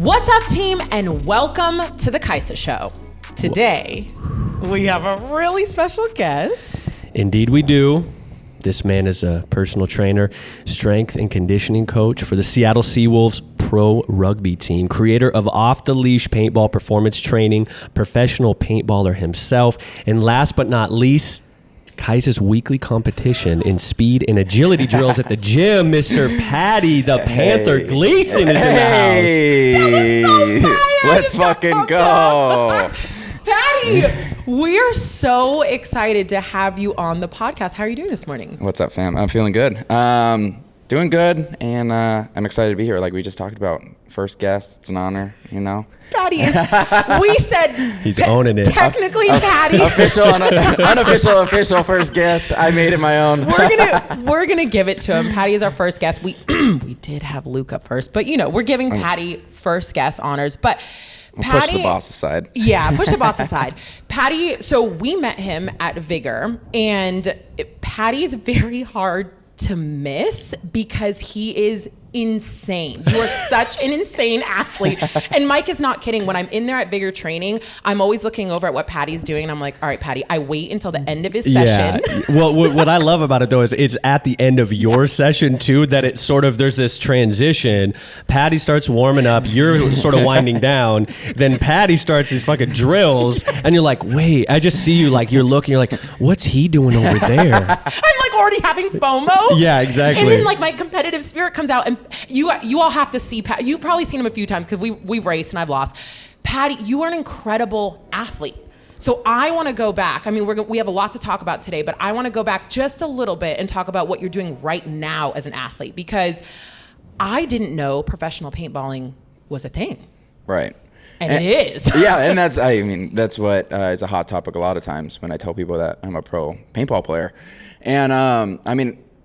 What's up, team, and welcome to the Kaisa Show. Today, we have a really special guest. Indeed we do. This man is a personal trainer, strength and conditioning coach for the Seattle Seawolves pro rugby team, creator of Off the Leash Paintball performance training, professional paintballer himself, and last but not least, Kaisa's weekly competition in speed and agility drills at the gym. Mr. Paddy the Panther Gleason is in the house. Let's fucking go. Paddy, we're so excited to have you on the podcast. How are you doing this morning? What's up, fam? I'm feeling good. Doing good, and I'm excited to be here. Like we just talked about, first guest. It's an honor, you know. Paddy is. We said he's owning it. Technically, Paddy. Official first guest. I made it my own. We're gonna give it to him. Paddy is our first guest. We did have Luke up first, but we're giving Paddy first guest honors. But Paddy, push the boss aside. Yeah, push the boss aside. Paddy. So we met him at Vigor, and Paddy's very hard to miss because he is insane. You are such an insane athlete. And Mike is not kidding. When I'm in there at Vigor training, I'm always looking over at what Paddy's doing. And I'm like, all right, Paddy, I wait until the end of his session. Yeah. Well, what I love about it though is it's at the end of your session too, that it's sort of, there's this transition. Paddy starts warming up. You're sort of winding down. Then Paddy starts his fucking drills. And you're like, wait, I just see you like, you're looking, you're like, what's he doing over there? I'm like already having FOMO. Yeah, exactly. And then like my competitive spirit comes out, and you all have to see Paddy. You've probably seen him a few times because we've raced and I've lost. Paddy, you are an incredible athlete. So I want to go back. I mean, we have a lot to talk about today, but I want to go back just a little bit and talk about what you're doing right now as an athlete, because I didn't know professional paintballing was a thing. Right. And it is. Yeah, and that's what is a hot topic a lot of times when I tell people that I'm a pro paintball player. And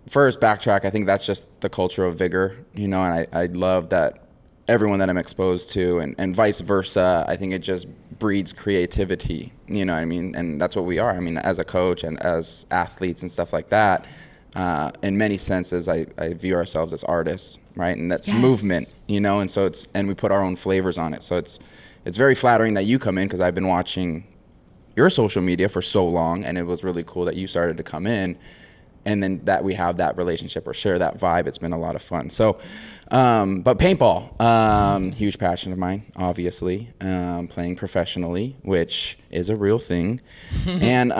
first, backtrack, I think that's just the culture of Vigor, and I love that everyone that I'm exposed to and vice versa, I think it just breeds creativity, you know what I mean? And that's what we are. I mean, as a coach and as athletes and stuff like that, in many senses, I view ourselves as artists, right? And that's movement, and so and we put our own flavors on it. So it's very flattering that you come in, because I've been watching your social media for so long, and it was really cool that you started to come in. And then that we have that relationship or share that vibe. It's been a lot of fun. So, but paintball, huge passion of mine, obviously, playing professionally, which is a real thing. And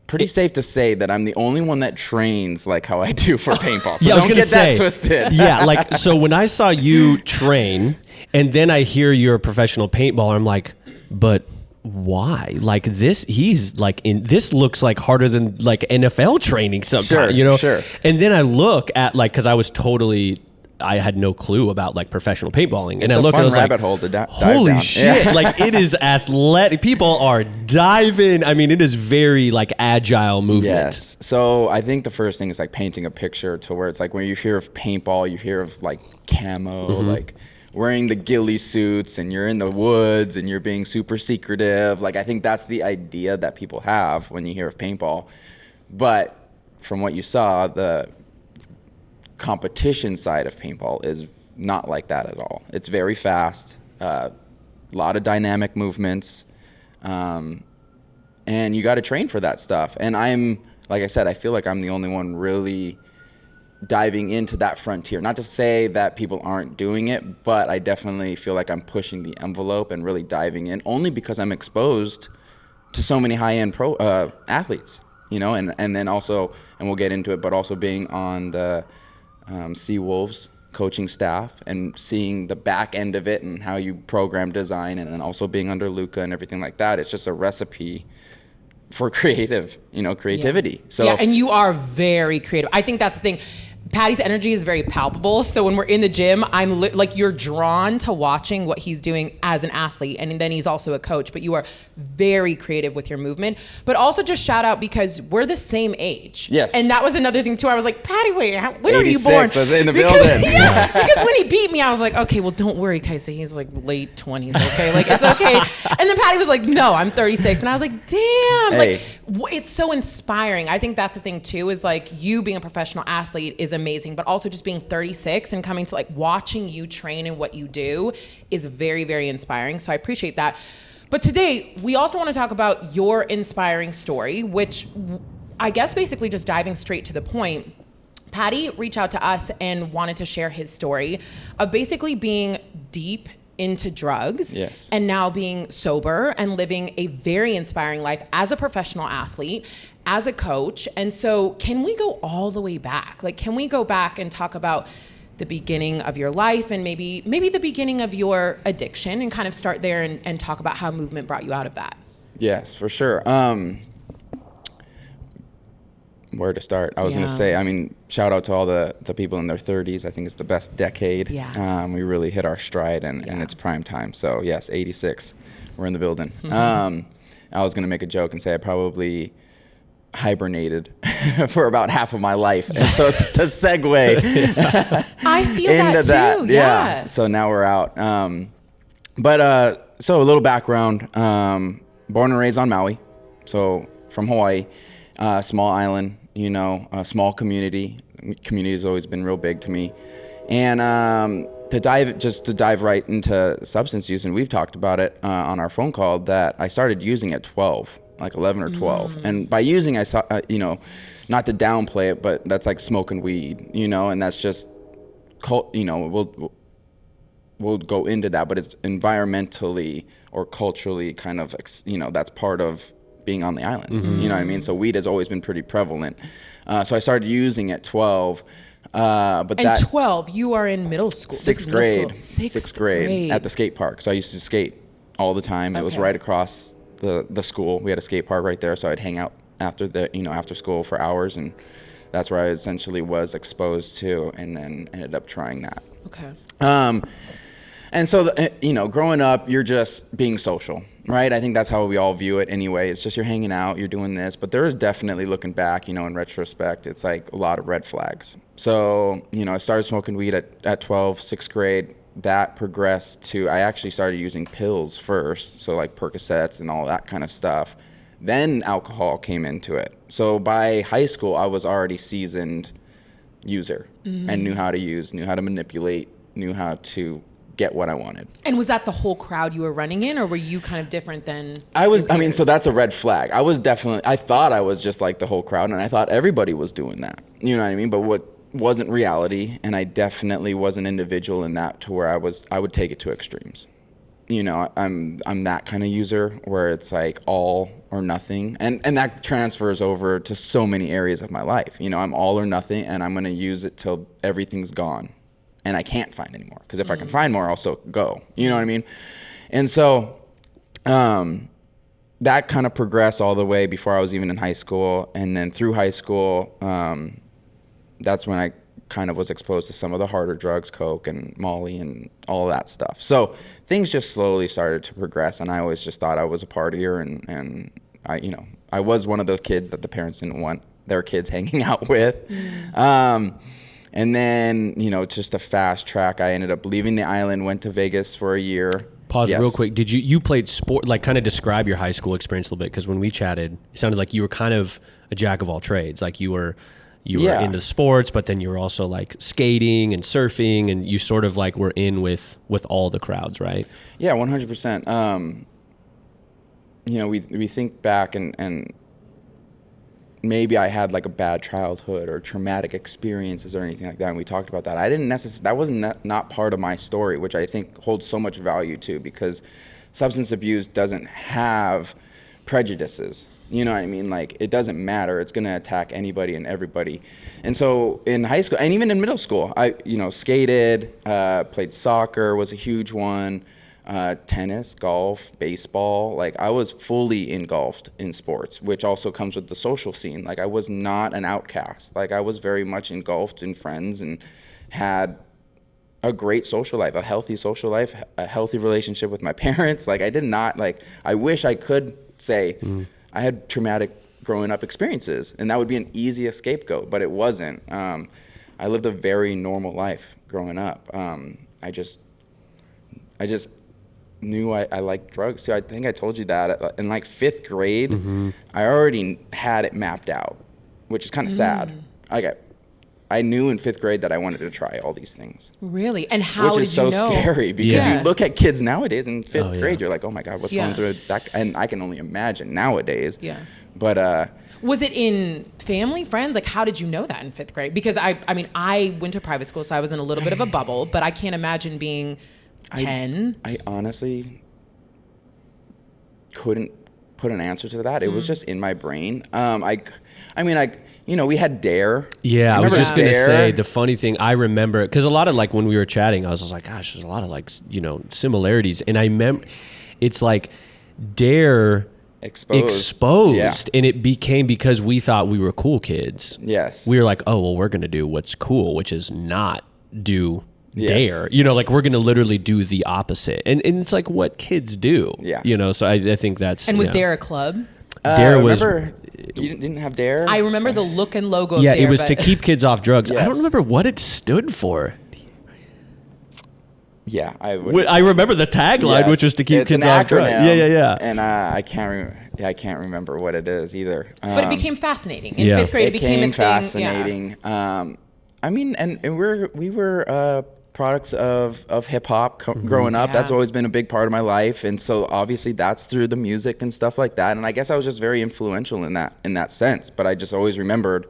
pretty safe to say that I'm the only one that trains like how I do for paintball. So don't get that twisted. Yeah, so when I saw you train and then I hear you're a professional paintballer, I'm like, but why? Like this, this looks like harder than like NFL training sometimes, Sure. And then I look at because I had no clue about like professional paintballing. And I look, and I was rabbit hole to dive holy down. shit. Yeah. Like it is athletic. People are diving. I mean, it is very like agile movement. Yes. So I think the first thing is like painting a picture to where it's like when you hear of paintball, you hear of like camo, like wearing the ghillie suits, and you're in the woods and you're being super secretive. Like I think that's the idea that people have when you hear of paintball. But from what you saw, the competition side of paintball is not like that at all. It's very fast, a lot of dynamic movements, and you got to train for that stuff. And like I said, I feel like I'm the only one really diving into that frontier. Not to say that people aren't doing it, but I definitely feel like I'm pushing the envelope and really diving in, only because I'm exposed to so many high-end pro athletes, and then also, and we'll get into it, but also being on the Seawolves coaching staff and seeing the back end of it and how you program design, and then also being under Luca and everything like that. It's just a recipe for creativity. Yeah. So yeah, and you are very creative. I think that's the thing. Paddy's energy is very palpable. So when we're in the gym, I'm you're drawn to watching what he's doing as an athlete. And then he's also a coach, but you are very creative with your movement. But also just shout out because we're the same age. Yes. And that was another thing too. I was like, Paddy, wait, when are you born? I was in the building. Yeah, because when he beat me, I was like, okay, well, don't worry, Kaisa. He's like late 20s. Okay. Like, it's okay. And then Paddy was like, no, I'm 36. And I was like, damn. Hey. Like, it's so inspiring. I think that's the thing too, is like you being a professional athlete is amazing, but also just being 36 and coming to like watching you train and what you do is very, very inspiring. So I appreciate that. But today we also want to talk about your inspiring story, which I guess basically just diving straight to the point. Paddy reached out to us and wanted to share his story of basically being deep into drugs, yes, and now being sober and living a very inspiring life as a professional athlete, as a coach. And so can we go all the way back? Like, can we go back and talk about the beginning of your life and maybe the beginning of your addiction and kind of start there and talk about how movement brought you out of that? Yes, for sure. Where to start? I was going to say, I mean, shout out to all the people in their 30s. I think it's the best decade. Yeah. We really hit our stride and it's prime time. So yes, 86, we're in the building. I was going to make a joke and say I probably hibernated for about half of my life. And so to segue I feel into that too. Yeah. So now we're out. So a little background, born and raised on Maui. So from Hawaii. Small island, a small community. Community has always been real big to me. And to dive right into substance use, and we've talked about it on our phone call, that I started using at 12, like 11 or 12. And by using, I saw, not to downplay it, but that's like smoking weed, and that's just, we'll go into that, but it's environmentally or culturally kind of, that's part of being on the islands, you know what I mean? So weed has always been pretty prevalent. So I started using at 12. But 12, you are in middle school. Sixth grade. Sixth grade At the skate park. So I used to skate all the time. It was right across the school. We had a skate park right there. So I'd hang out after school for hours, and that's where I essentially was exposed to, and then ended up trying that. Okay. And so, growing up, you're just being social, right? I think that's how we all view it anyway. It's just you're hanging out, you're doing this. But there is definitely, looking back, in retrospect, it's like a lot of red flags. So, I started smoking weed at 12, sixth grade. That progressed to, I actually started using pills first. So like Percocets and all that kind of stuff. Then alcohol came into it. So by high school, I was already seasoned user and knew how to use, knew how to manipulate, knew how to get what I wanted. And was that the whole crowd you were running in, or were you kind of different than so that's a red flag. I thought I was just like the whole crowd, and I thought everybody was doing that. You know what I mean? But what wasn't reality, and I definitely was an individual in that, to where I would take it to extremes. I'm that kind of user where it's like all or nothing, and that transfers over to so many areas of my life. I'm all or nothing, and I'm going to use it till everything's gone and I can't find any more, because if I can find more, I'll still go. You know what I mean? And so that kind of progressed all the way before I was even in high school. And then through high school, that's when I kind of was exposed to some of the harder drugs, coke and Molly and all of that stuff. So things just slowly started to progress, and I always just thought I was a partier, and I was one of those kids that the parents didn't want their kids hanging out with. And then, just a fast track, I ended up leaving the island, went to Vegas for a year. Pause real quick. Did you played sport, like kind of describe your high school experience a little bit? Because when we chatted, it sounded like you were kind of a jack of all trades. Like you were into sports, but then you were also like skating and surfing, and you sort of like were in with all the crowds, right? Yeah, 100%. We think back and maybe I had like a bad childhood or traumatic experiences or anything like that, and we talked about that. I didn't that wasn't not part of my story, which I think holds so much value too, because substance abuse doesn't have prejudices. You know what I mean? Like, it doesn't matter. It's going to attack anybody and everybody. And so in high school, and even in middle school, I skated, played soccer, was a huge one, tennis, golf, baseball. Like, I was fully engulfed in sports, which also comes with the social scene. Like, I was not an outcast. Like, I was very much engulfed in friends and had a great social life, a healthy social life, a healthy relationship with my parents. Like, I did not, I wish I could say I had traumatic growing up experiences, and that would be an easy scapegoat, but it wasn't. I lived a very normal life growing up. I just knew I liked drugs too. I think I told you that in like fifth grade, I already had it mapped out, which is kind of sad. I knew in 5th grade that I wanted to try all these things. Really? And how Which did is so you know? scary because Yeah. you look at kids nowadays in 5th yeah. grade, you're like, oh my God, what's Yeah. going through that? And I can only imagine nowadays. Yeah. But Was it in family, friends? Like, how did you know that in 5th grade? Because I mean, I went to private school, so I was in a little bit of a bubble, but I can't imagine being 10. I honestly couldn't put an answer to that. It was just in my brain. We had Dare. Yeah, I was Remember just going to Dare? say the funny thing, I remember, because a lot of like when we were chatting, I was just like, gosh, there's a lot of like, similarities. And I remember, it's like Dare exposed Yeah. and it became because we thought we were cool kids. Yes. We were like, oh, well, we're going to do what's cool, which is not do Yes. Dare. Like we're going to literally do the opposite. And it's like what kids do. Yeah. So I think that's. And was Dare a club? Dare was. Remember, you didn't have Dare? I remember the look and logo of Yeah, Dare. it was but to keep kids off drugs. I Yes. don't remember what it stood for. Yeah, I would. I remember the tagline, Yes. which was to keep It's kids an off drugs. acronym, Yeah. And I can't remember what it is either. But it became fascinating. In yeah. 5th grade, it It became came a thing. Yeah. fascinating. We were products of hip hop growing up. Yeah. That's always been a big part of my life, and so obviously that's through the music and stuff like that. And I guess I was just very influential in that sense. But I just always remembered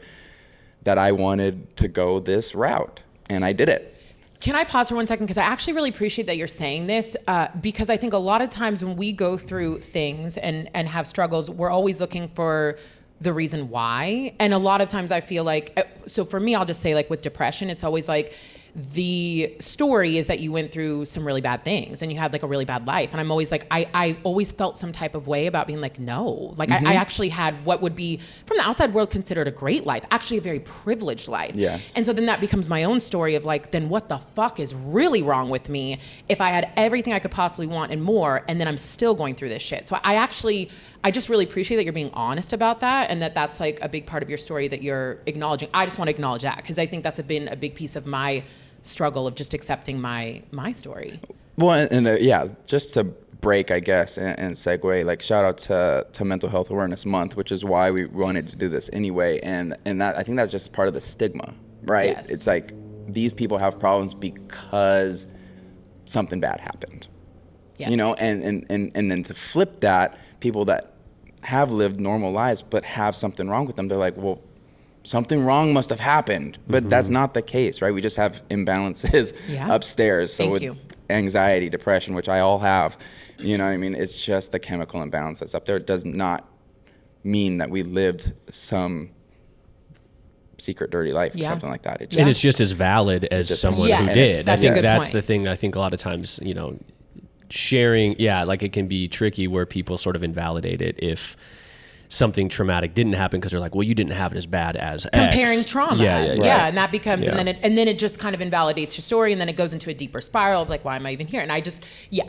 that I wanted to go this route, and I did it. Can I pause for 1 second? Because I actually really appreciate that you're saying this, because I think a lot of times when we go through things and have struggles, we're always looking for the reason why. And a lot of times I feel like, so for me, I'll just say like with depression, it's always like, the story is that you went through some really bad things and you had like a really bad life. And I'm always like, I always felt some type of way about being like, no, like I actually had what would be from the outside world considered a great life, actually a very privileged life. Yes. And so then that becomes my own story of like, then what the fuck is really wrong with me if I had everything I could possibly want and more, and then I'm still going through this shit. So I just really appreciate that you're being honest about that, and that's like a big part of your story that you're acknowledging. I just want to acknowledge that because I think that's been a big piece of my struggle of just accepting my story. Well, and just to break, I guess, and segue, like shout out to Mental Health Awareness Month, which is why we wanted to do this anyway. And that, I think that's just part of the stigma, right? Yes. It's like these people have problems because something bad happened. Yes. And then to flip that, people that have lived normal lives but have something wrong with them, they're like, well, something wrong must have happened. But that's not the case, right? We just have imbalances upstairs. So Thank with you. anxiety, depression, which I all have, you know what I mean? It's just the chemical imbalance that's up there. It does not mean that we lived some secret dirty life or something like that. And it's just as valid as someone Yes, who did. that's I think a good that's point. the thing. I think a lot of times, sharing, like it can be tricky where people sort of invalidate it if something traumatic didn't happen because they're like, well, you didn't have it as bad as Comparing X. trauma. Yeah. And that becomes, Yeah. and then it just kind of invalidates your story, and then it goes into a deeper spiral of like, why am I even here? And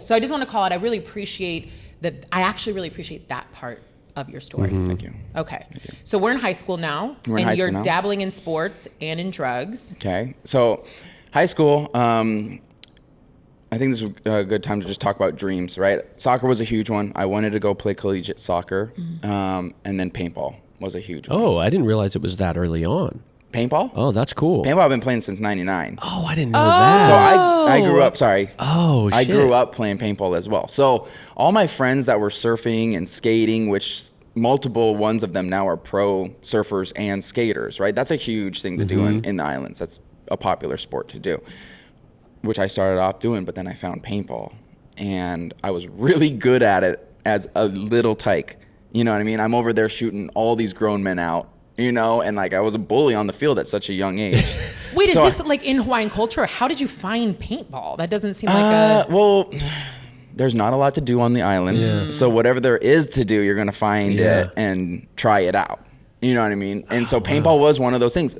so I just want to call it, I really appreciate that. I actually really appreciate that part of your story. Thank you. Okay. So we're in high school now, We're in and high you're school now. dabbling in sports and in drugs. Okay. So high school, I think this is a good time to just talk about dreams, right? Soccer was a huge one. I wanted to go play collegiate soccer. And then paintball was a huge one. Oh, I didn't realize it was that early on. Paintball? Oh, that's cool. Paintball I've been playing since 99. Oh, I didn't know that. So I grew up, I shit. grew up playing paintball as well. So all my friends that were surfing and skating, which multiple ones of them now are pro surfers and skaters, right? That's a huge thing to do in the islands. That's a popular sport to do, which I started off doing, but then I found paintball. And I was really good at it as a little tyke. You know what I mean? I'm over there shooting all these grown men out, and like I was a bully on the field at such a young age. Wait, So is this like in Hawaiian culture? How did you find paintball? That doesn't seem like Well, there's not a lot to do on the island. So whatever there is to do, you're going to find it and try it out. You know what I mean? And so paintball was one of those things.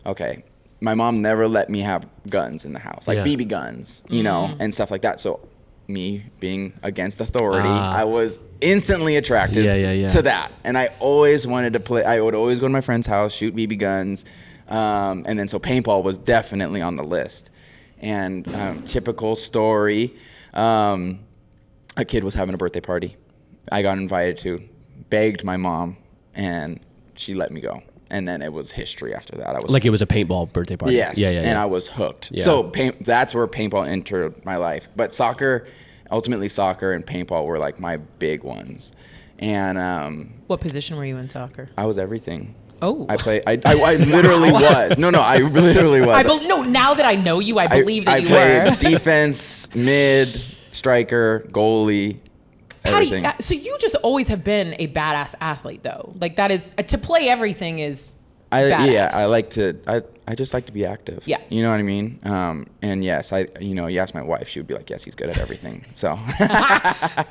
Okay. My mom never let me have guns in the house, like BB guns, and stuff like that. So me being against authority, I was instantly attracted to that. And I always wanted to play. I would always go to my friend's house, shoot BB guns. And then so paintball was definitely on the list. And typical story, a kid was having a birthday party. I got invited to, begged my mom, and she let me go. And then it was history after that. I was Like it was a paintball birthday party. Yes. Yeah. And I was hooked. Yeah. So that's where paintball entered my life. But ultimately soccer and paintball were like my big ones. And What position were you in soccer? I was everything. Oh. I literally was. No, I literally was. No, now that I know you, I believe that you played were. defense, mid, striker, goalie, everything. Patty, so you just always have been a badass athlete, though. Like that is to play everything is. Badass. I just like to be active. Yeah. You know what I mean? And yes, you ask my wife, she would be like, yes, he's good at everything. So.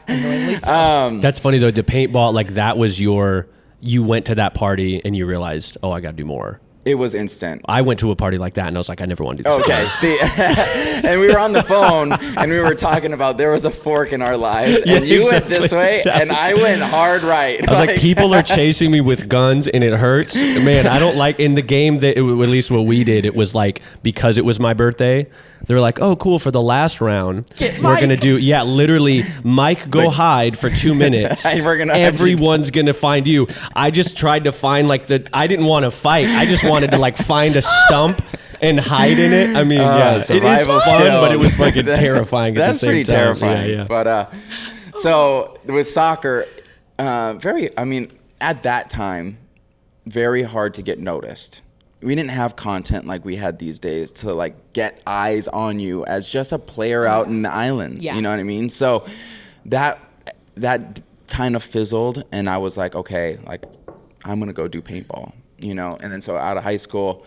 That's funny though. The paintball, like that was you went to that party and you realized, oh, I got to do more. It was instant. I went to a party like that and I was like, I never want to do this. Okay, see, and we were on the phone and we were talking about there was a fork in our lives, and you went this way and I went hard right. I was like, people are chasing me with guns and it hurts. Man, I don't like in the game that at least what we did, it was like because it was my birthday. They were like, oh, cool. For the last round, we're going to do, literally, Mike, go hide for 2 minutes. Everyone's going to find you. I just tried to find I didn't want to fight. I just wanted to find a stump and hide in it. I mean, it is fun, but it was fucking terrifying at the same time. That's pretty terrifying. Yeah. But so with soccer, at that time, very hard to get noticed. We didn't have content like we had these days to get eyes on you as just a player out in the islands. Yeah. You know what I mean? So that kind of fizzled, and I was like, okay, I'm gonna go do paintball. And then so out of high school,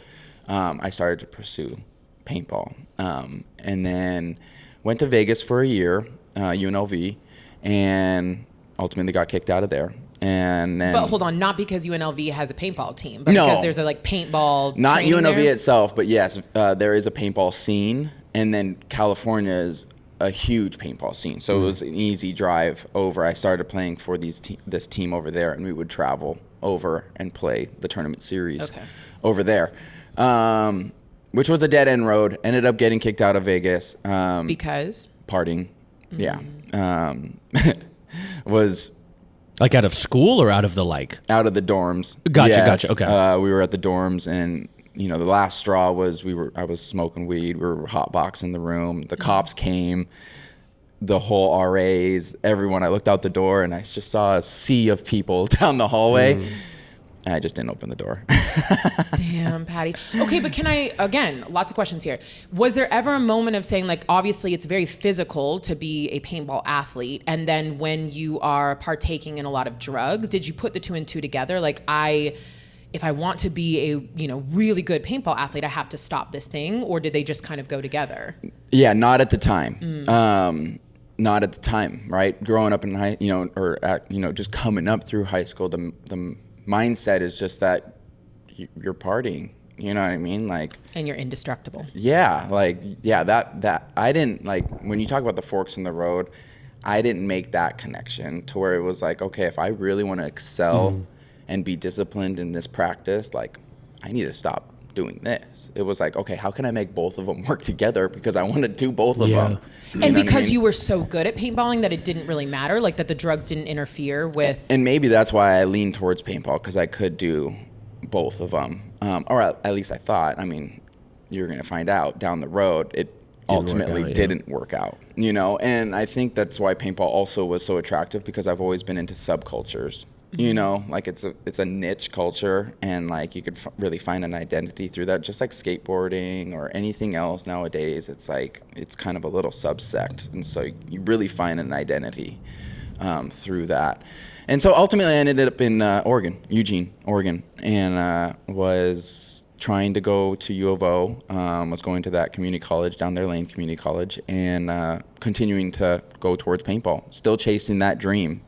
I started to pursue paintball, and then went to Vegas for a year, UNLV, and ultimately got kicked out of there. And then, but hold on, not because UNLV has a paintball team, but because there's a paintball. Not UNLV there? itself, but yes, there is a paintball scene, and then California is a huge paintball scene, so it was an easy drive over. I started playing for this team over there, and we would travel over and play the tournament series over there, which was a dead end road. Ended up getting kicked out of Vegas because partying. Yeah, was. Like out of school or out of the Out of the dorms. Gotcha. Okay. We were at the dorms, and the last straw was I was smoking weed. We were hotboxing the room. The cops came, the whole RAs, everyone. I looked out the door and I just saw a sea of people down the hallway. And I just didn't open the door. Damn, Patty. Okay, but again, lots of questions here. Was there ever a moment of saying, obviously it's very physical to be a paintball athlete, and then when you are partaking in a lot of drugs, did you put the 2 and 2 together? If I want to be a really good paintball athlete, I have to stop this thing, or did they just kind of go together? Yeah, not at the time. Not at the time, right? Growing up in just coming up through high school, the mindset is just that you're partying, you know what I mean? And you're indestructible. Yeah, that I didn't when you talk about the forks in the road, I didn't make that connection to where it was okay, if I really want to excel and be disciplined in this practice, I need to stop doing this. It was okay, how can I make both of them work together? Because I want to do both of them. And because you were so good at paintballing that it didn't really matter, that the drugs didn't interfere with. And maybe that's why I leaned towards paintball, because I could do both of them. Or at least I thought. I mean, you're going to find out down the road, it ultimately didn't work out. And I think that's why paintball also was so attractive, because I've always been into subcultures. It's a niche culture, and you could really find an identity through that, just like skateboarding or anything else nowadays. It's it's kind of a little subsect, and so you really find an identity through that. And so ultimately I ended up in Eugene, Oregon, and was trying to go to U of O, was going to that community college down there, Lane Community College, and continuing to go towards paintball, still chasing that dream,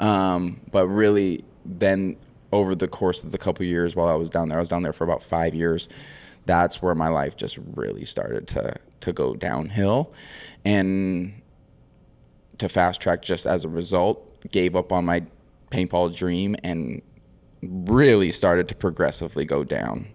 but really then over the course of the couple years while I was down there for about 5 years, that's where my life just really started to go downhill. And to fast track, just as a result, gave up on my paintball dream and really started to progressively go down.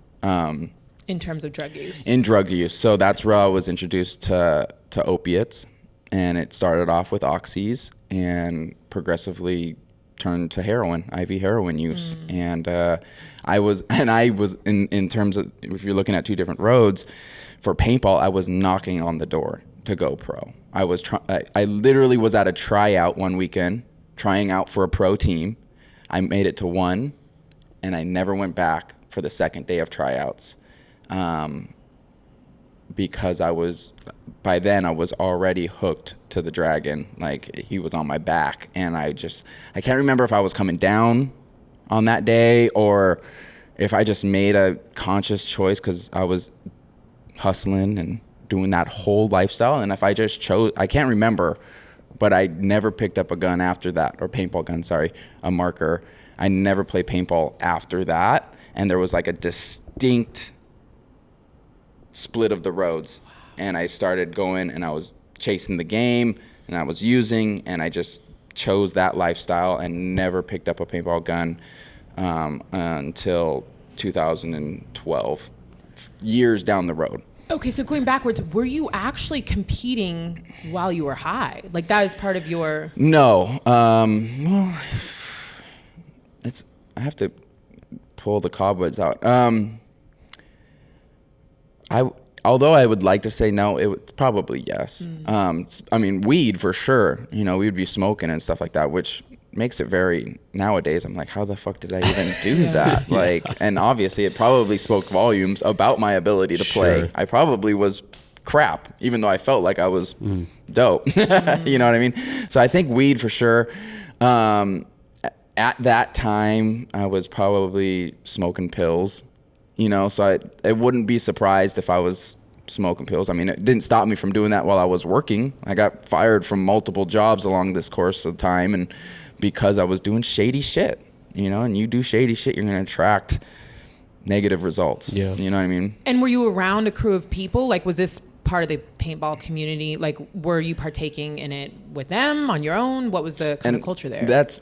In terms of drug use? In drug use. So that's where I was introduced to opiates. And it started off with oxys and progressively turned to IV heroin use. And I was in terms of, if you're looking at two different roads, for paintball, I was knocking on the door to go pro. I literally was at a tryout one weekend, trying out for a pro team. I made it to one, and I never went back for the second day of tryouts, because by then I was already hooked to the dragon. Like, he was on my back, and I can't remember if I was coming down on that day or if I just made a conscious choice because I was hustling and doing that whole lifestyle. And if I just chose, I can't remember, but I never picked up a gun after that, or paintball gun, sorry, a marker. I never played paintball after that. And there was like a distinct split of the roads. And I started going, and I was chasing the game, and I was using, and I just chose that lifestyle and never picked up a paintball gun until 2012, years down the road. Okay, so going backwards, were you actually competing while you were high? Like, that was part of your... No. Well, I have to pull the cobwebs out. Although I would like to say no, it would probably yes. I mean, weed for sure. You know, we would be smoking and stuff like that, which makes it very, nowadays I'm like, how the fuck did I even do that? Like, and obviously it probably spoke volumes about my ability to play. Sure. I probably was crap, even though I felt like I was dope. You know what I mean? So I think weed for sure. At that time, I was probably smoking pills, you know, so I wouldn't be surprised if I was smoking pills. I mean, it didn't stop me from doing that while I was working. I got fired from multiple jobs along this course of time, and because I was doing shady shit, you know, and you do shady shit, you're going to attract negative results. Yeah. You know what I mean? And were you around a crew of people? Like, was this part of the paintball community? Like, were you partaking in it with them, on your own? What was the kind of culture there? That's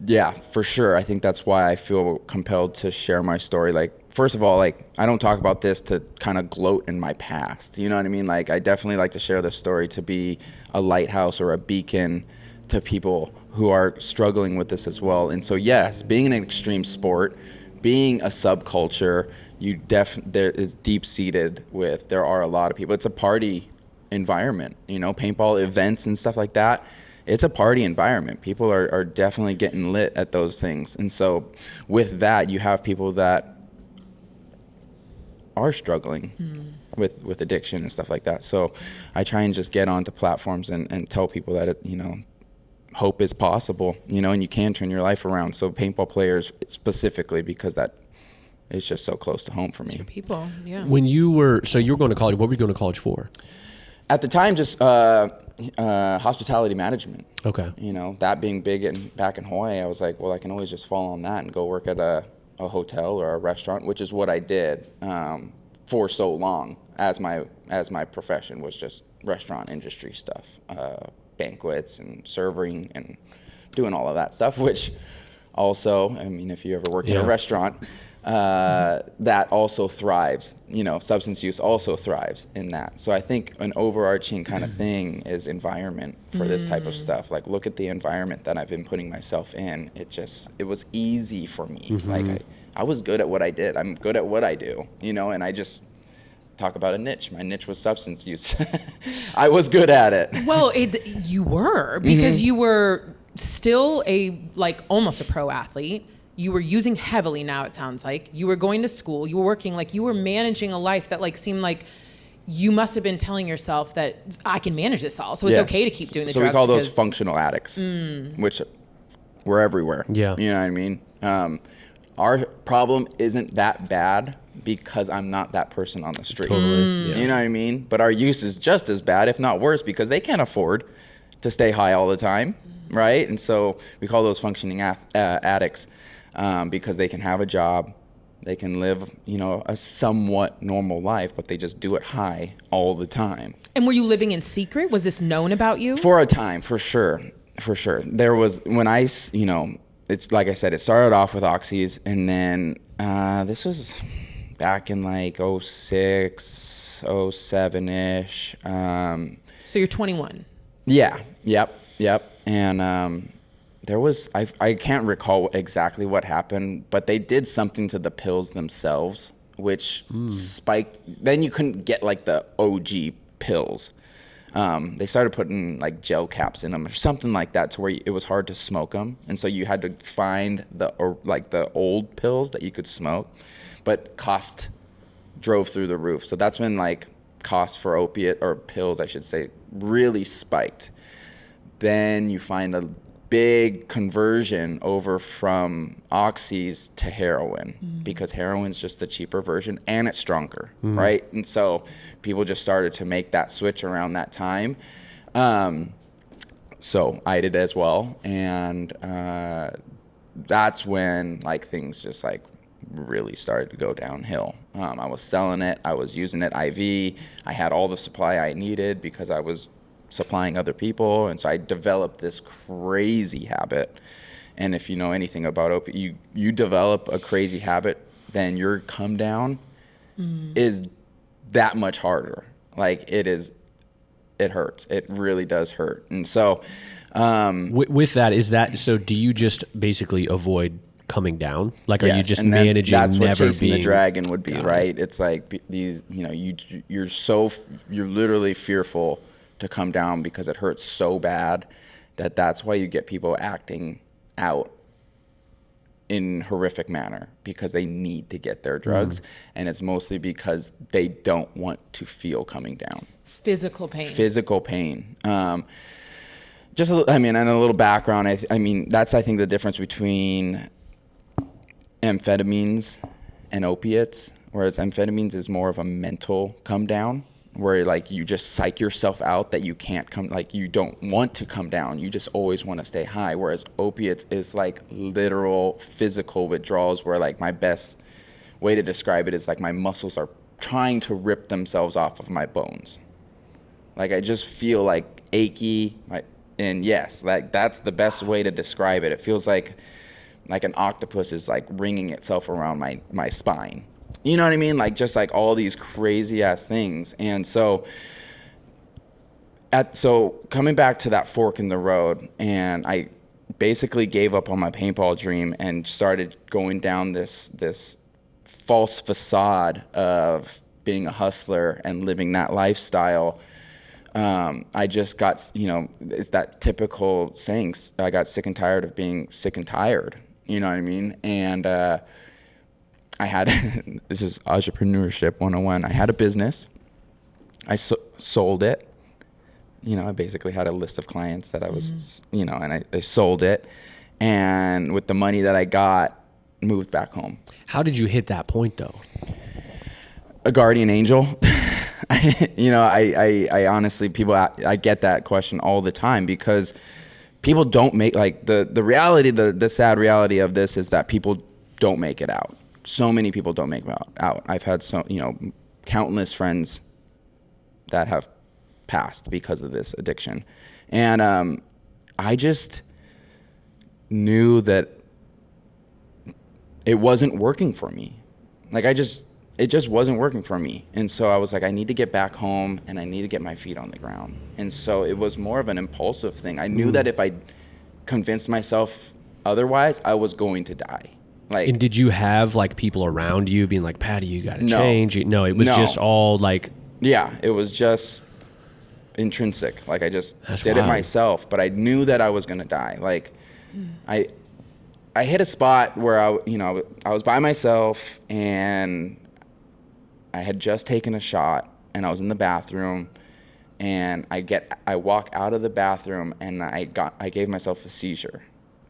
yeah, for sure. I think that's why I feel compelled to share my story. Like, first of all, like, I don't talk about this to kind of gloat in my past. You know what I mean? Like, I definitely like to share this story to be a lighthouse or a beacon to people who are struggling with this as well. And so, yes, being an extreme sport, being a subculture, there is deep-seated with, there are a lot of people. It's a party environment, you know, paintball events and stuff like that. It's a party environment. People are definitely getting lit at those things. And so with that, you have people that are struggling with addiction and stuff like that. So I try and just get onto platforms and tell people that, you know, hope is possible, you know, and you can turn your life around. So paintball players specifically, because that is just so close to home for me. People, yeah. When you were going to college, what were you going to college for? At the time, just hospitality management. Okay. You know, that being big back in Hawaii, I was like, well, I can always just fall on that and go work at a hotel or a restaurant, which is what I did for so long, as my profession was just restaurant industry stuff, banquets and serving and doing all of that stuff, which also, I mean, if you ever worked in a restaurant, that also thrives, you know, substance use also thrives in that. So I think an overarching kind of thing is environment for this type of stuff. Like, look at the environment that I've been putting myself in. It was easy for me. Like, I was good at what I did. I'm good at what I do, you know, and I just talk about a niche. My niche was substance use. I was good at it. Well, you were, because you were still almost a pro athlete. You were using heavily now, it sounds like. You were going to school. You were working. Like, you were managing a life that, like, seemed like you must have been telling yourself that I can manage this all. So it's okay to keep doing the drugs. So we call those functional addicts, which we're everywhere. Yeah. You know what I mean? Our problem isn't that bad because I'm not that person on the street. Totally. Yeah. You know what I mean? But our use is just as bad, if not worse, because they can't afford to stay high all the time, right? And so we call those functioning addicts because they can have a job, they can live, you know, a somewhat normal life, but they just do it high all the time. And were you living in secret? Was this known about you? For a time, for sure. For sure. There was, when I, you know, it's like I said, it started off with oxys, and then this was back in like 06, 07-ish. So you're 21. Yeah, yep. And I can't recall exactly what happened, but they did something to the pills themselves, which spiked. Then you couldn't get like the OG pills. They started putting like gel caps in them or something like that, to where it was hard to smoke them, and so you had to find the old pills that you could smoke, but cost drove through the roof. So that's when like cost for opiate or pills, I should say, really spiked. Then you find a big conversion over from oxys to heroin, because heroin's just the cheaper version and it's stronger, right? And so people just started to make that switch around that time. So I did as well, and that's when like things just like really started to go downhill. I was selling it, I was using it IV, I had all the supply I needed because I was supplying other people, and so I developed this crazy habit. And if you know anything about opiate, you develop a crazy habit, then your come down is that much harder. Like it hurts. It really does hurt. And so with that, is that so? Do you just basically avoid coming down? Like, are yes, you just and then managing? That's what never chasing being the dragon would be, right? It's like these, you're literally fearful to come down because it hurts so bad that's why you get people acting out in horrific manner, because they need to get their drugs, and it's mostly because they don't want to feel coming down. Physical pain. And a little background. I mean, that's, I think, the difference between amphetamines and opiates, whereas amphetamines is more of a mental come down, where like you just psych yourself out that you can't come, like you don't want to come down, you just always want to stay high. Whereas opiates is like literal physical withdrawals, where like my best way to describe it is like my muscles are trying to rip themselves off of my bones. Like I just feel like achy, and yes, like that's the best way to describe it. It feels like an octopus is like wringing itself around my spine. You know what I mean? Like just like all these crazy ass things. And so coming back to that fork in the road, and I basically gave up on my paintball dream and started going down this false facade of being a hustler and living that lifestyle. I just got, it's that typical saying, I got sick and tired of being sick and tired. You know what I mean? And I had, this is entrepreneurship 101. I had a business. I sold it. I basically had a list of clients that I was, and I sold it. And with the money that I got, moved back home. How did you hit that point though? A guardian angel. I honestly, I get that question all the time, because people don't make, like, the reality, the sad reality of this is that people don't make it out. So many people don't make it out. I've had countless friends that have passed because of this addiction. And I just knew that it wasn't working for me. Like it just wasn't working for me. And so I was like, I need to get back home and I need to get my feet on the ground. And so it was more of an impulsive thing. I knew that if I convinced myself otherwise, I was going to die. Like, and did you have like people around you being like, Paddy, you got to change? No, it was just all like. Yeah, it was just intrinsic. Like I just did it myself, but I knew that I was going to die. Like I hit a spot where I was by myself, and I had just taken a shot, and I was in the bathroom, and I walk out of the bathroom, and I gave myself a seizure,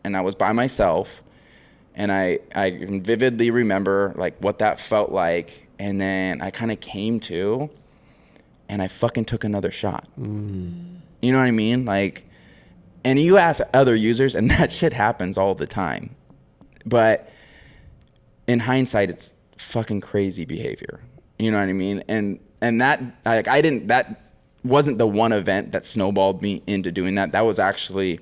and I was by myself, and I vividly remember like what that felt like, and then I kind of came to, and I fucking took another shot. You know what I mean? Like, and you ask other users, and that shit happens all the time, but in hindsight, it's fucking crazy behavior. You know what I mean? And that, like, that wasn't the one event that snowballed me into doing that. That was actually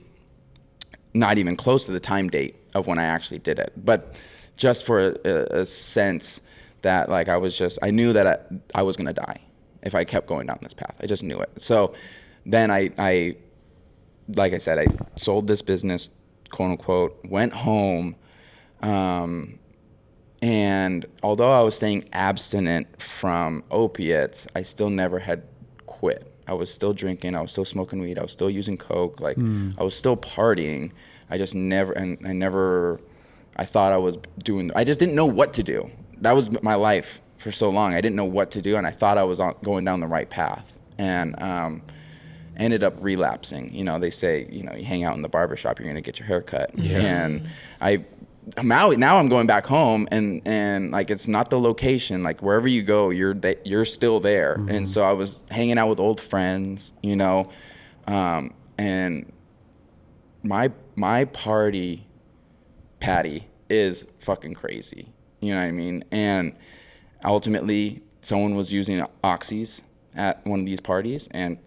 not even close to the time date of when I actually did it. But just for a sense that, like, I knew that I was going to die if I kept going down this path. I just knew it. So then I like I said, I sold this business, quote unquote, went home. And although I was staying abstinent from opiates, I still never had quit. I was still drinking. I was still smoking weed. I was still using coke. Like I was still partying. I just never, and I thought I was doing, I just didn't know what to do. That was my life for so long. I didn't know what to do, and I thought I was going down the right path. And ended up relapsing. You know, they say, you know, you hang out in the barbershop, you're going to get your hair cut. Yeah. And Maui, now I'm going back home, and like, it's not the location. Like, wherever you go, you're still there. Mm-hmm. And so I was hanging out with old friends, you know, and my party, Paddy, is fucking crazy. You know what I mean? And ultimately, someone was using oxys at one of these parties, and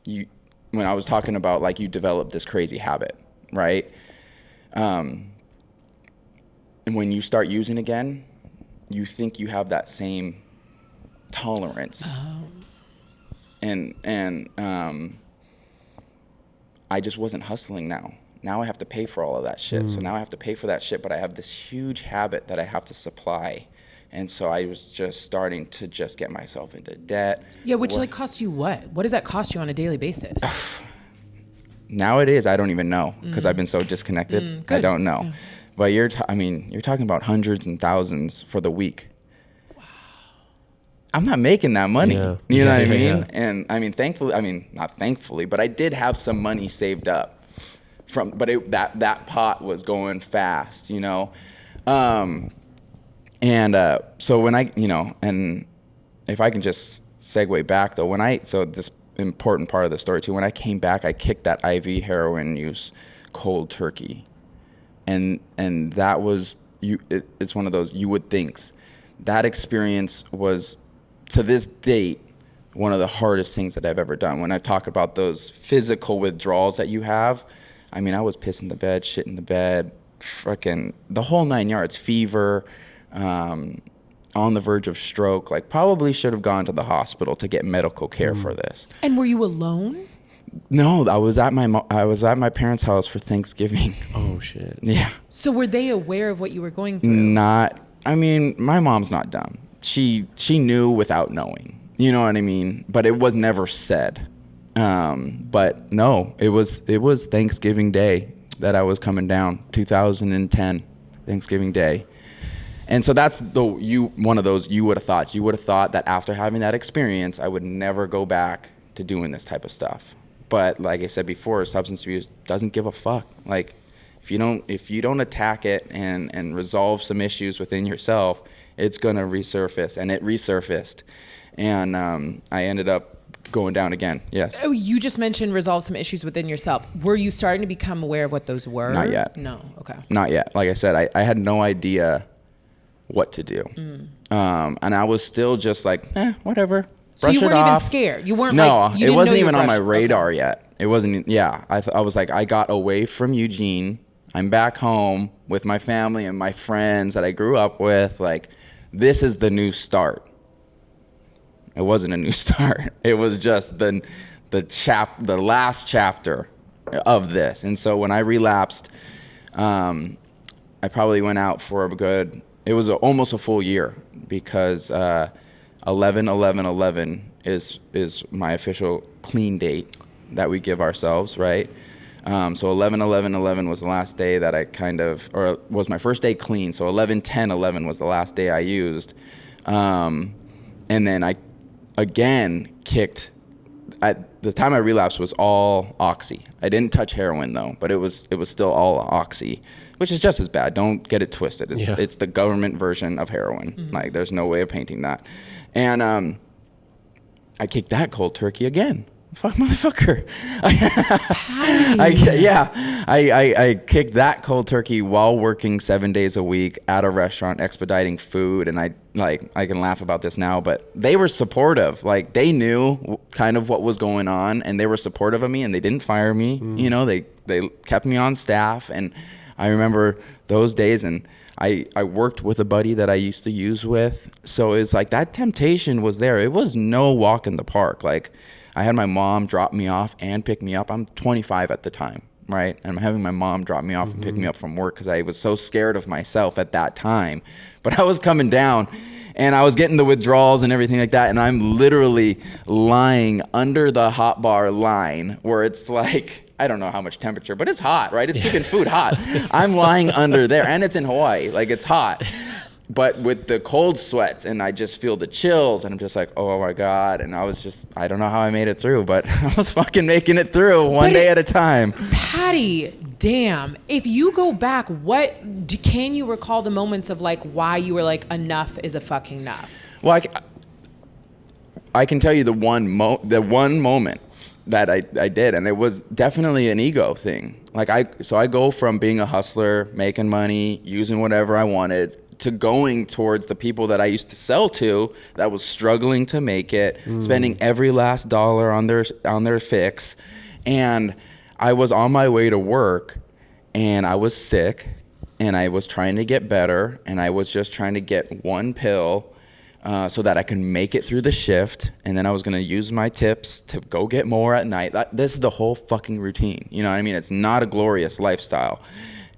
when I was talking about, like, you develop this crazy habit, right? And when you start using again, you think you have that same tolerance. Oh. And I just wasn't hustling now. Now I have to pay for all of that shit. So now I have to pay for that shit, but I have this huge habit that I have to supply. And so I was just starting to just get myself into debt. Yeah, which like cost you what? What does that cost you on a daily basis? Nowadays, I don't even know, because I've been so disconnected. I don't know. Yeah. But you're talking about hundreds and thousands for the week. Wow. I'm not making that money. Yeah. You know what I mean? Yeah. And I mean, not thankfully, but I did have some money saved up that pot was going fast, you know? So when I, you know, and if I can just segue back though, this important part of the story too, when I came back, I kicked that IV heroin use cold turkey. And that was, it's one of those you would thinks. That experience was, to this date, one of the hardest things that I've ever done. When I talk about those physical withdrawals that you have, I mean, I was pissing the bed, shit in the bed, fucking the whole 9 yards, fever, on the verge of stroke, like probably should have gone to the hospital to get medical care for this. And were you alone? No, I was at my parents' house for Thanksgiving. Oh shit. Yeah. So were they aware of what you were going through? I mean, my mom's not dumb. She knew without knowing. You know what I mean? But it was never said. But no, it was Thanksgiving Day that I was coming down, 2010, Thanksgiving Day. And so that's one of those you would have thought. You would have thought that after having that experience, I would never go back to doing this type of stuff. But like I said before, substance abuse doesn't give a fuck. Like, if you don't attack it and resolve some issues within yourself, it's gonna resurface. And it resurfaced, and I ended up going down again. Yes. Oh, you just mentioned resolve some issues within yourself. Were you starting to become aware of what those were? Not yet. No. Okay. Not yet. Like I said, I had no idea what to do, and I was still just like, whatever. So you weren't even scared. You weren't. No, it wasn't even on my radar yet. It wasn't. Yeah, I was like, I got away from Eugene. I'm back home with my family and my friends that I grew up with. Like, this is the new start. It wasn't a new start. It was just the last chapter of this. And so when I relapsed, I probably went out for it was almost a full year, because 11/11/11 is my official clean date that we give ourselves, right? So 11/11/11 was the last day that or was my first day clean. So 11/10/11 was the last day I used. And then I again kicked. At the time I relapsed was all oxy. I didn't touch heroin though, but it was still all oxy, which is just as bad. Don't get it twisted. It's the government version of heroin. Mm-hmm. Like, there's no way of painting that. And I kicked that cold turkey again. Fuck, motherfucker. I kicked that cold turkey while working 7 days a week at a restaurant expediting food. And I can laugh about this now, but they were supportive. Like, they knew kind of what was going on, and they were supportive of me, and they didn't fire me. You know, they kept me on staff. And I remember those days, and I worked with a buddy that I used to use with. So it's like that temptation was there. It was no walk in the park. Like, I had my mom drop me off and pick me up. I'm 25 at the time, right? And I'm having my mom drop me off and pick me up from work because I was so scared of myself at that time. But I was coming down and I was getting the withdrawals and everything like that. And I'm literally lying under the hot bar line where it's like, I don't know how much temperature, but it's hot, right? It's keeping food hot. I'm lying under there, and it's in Hawaii. Like, it's hot. But with the cold sweats, and I just feel the chills, and I'm just like, oh my God. And I don't know how I made it through, but I was fucking making it through one day at a time. Patty, damn. If you go back, can you recall the moments of like why you were like, enough is a fucking enough? Well, I can tell you the one moment that I did, and it was definitely an ego thing. Like I go from being a hustler, making money, using whatever I wanted, to going towards the people that I used to sell to that was struggling to make it, spending every last dollar on their fix. And I was on my way to work and I was sick and I was trying to get better, and I was just trying to get one pill so that I can make it through the shift, and then I was going to use my tips to go get more at night. This is the whole fucking routine. You know what I mean? It's not a glorious lifestyle.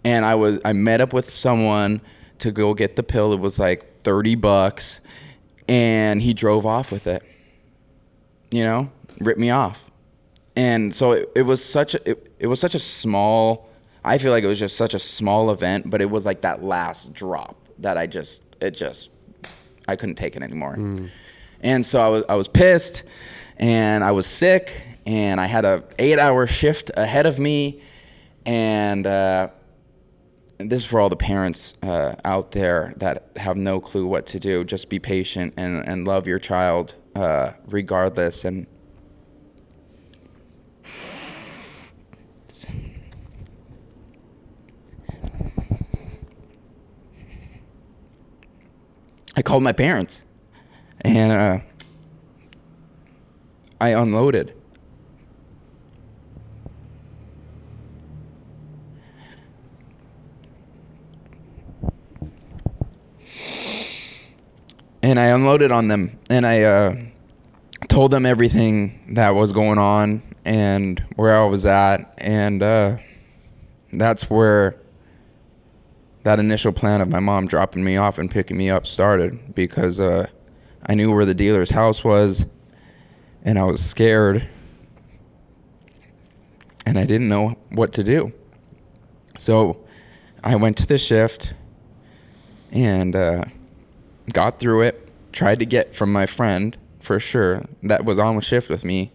And I met up with someone to go get the pill. It was like $30, and he drove off with it. You know, ripped me off. And so it was such a small, I feel like it was just such a small event, but it was like that last drop that I couldn't take it anymore. And so I was pissed, and I was sick, and I had a 8-hour shift ahead of me. And this is for all the parents out there that have no clue what to do. Just be patient and love your child regardless. And I called my parents, and I unloaded. And I unloaded on them, and I told them everything that was going on and where I was at, and that's where that initial plan of my mom dropping me off and picking me up started, because I knew where the dealer's house was, and I was scared, and I didn't know what to do. So I went to the shift and got through it, tried to get from my friend, for sure, that was on the shift with me,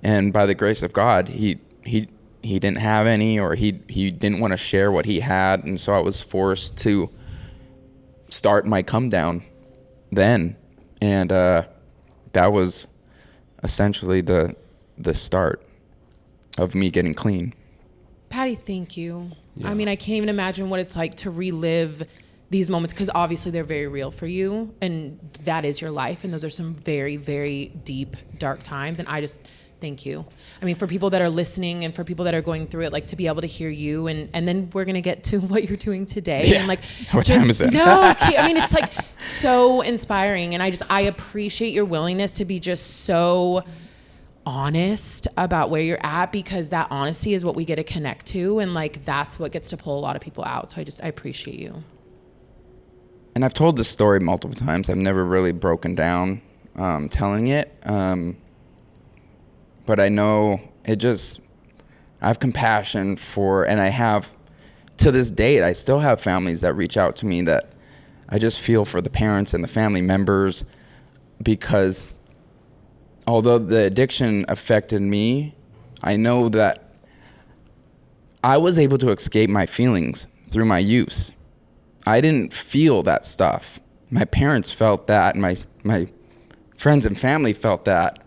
and by the grace of God, he didn't have any, or he didn't want to share what he had, and so I was forced to start my come down then, and that was essentially the start of me getting clean. Patty, thank you. Yeah. I mean, I can't even imagine what it's like to relive these moments, because obviously they're very real for you, and that is your life, and those are some very, very deep, dark times, and I just thank you. I mean, for people that are listening and for people that are going through it, like, to be able to hear you, and then we're gonna get to what you're doing today. Yeah. And like, what time is it? No, I mean, it's like so inspiring, and I appreciate your willingness to be just so honest about where you're at, because that honesty is what we get to connect to, and like that's what gets to pull a lot of people out. So I appreciate you. And I've told this story multiple times. I've never really broken down telling it. But I know I have compassion for, and I have, to this date, I still have families that reach out to me that I just feel for the parents and the family members, because although the addiction affected me, I know that I was able to escape my feelings through my use. I didn't feel that stuff. My parents felt that, and my friends and family felt that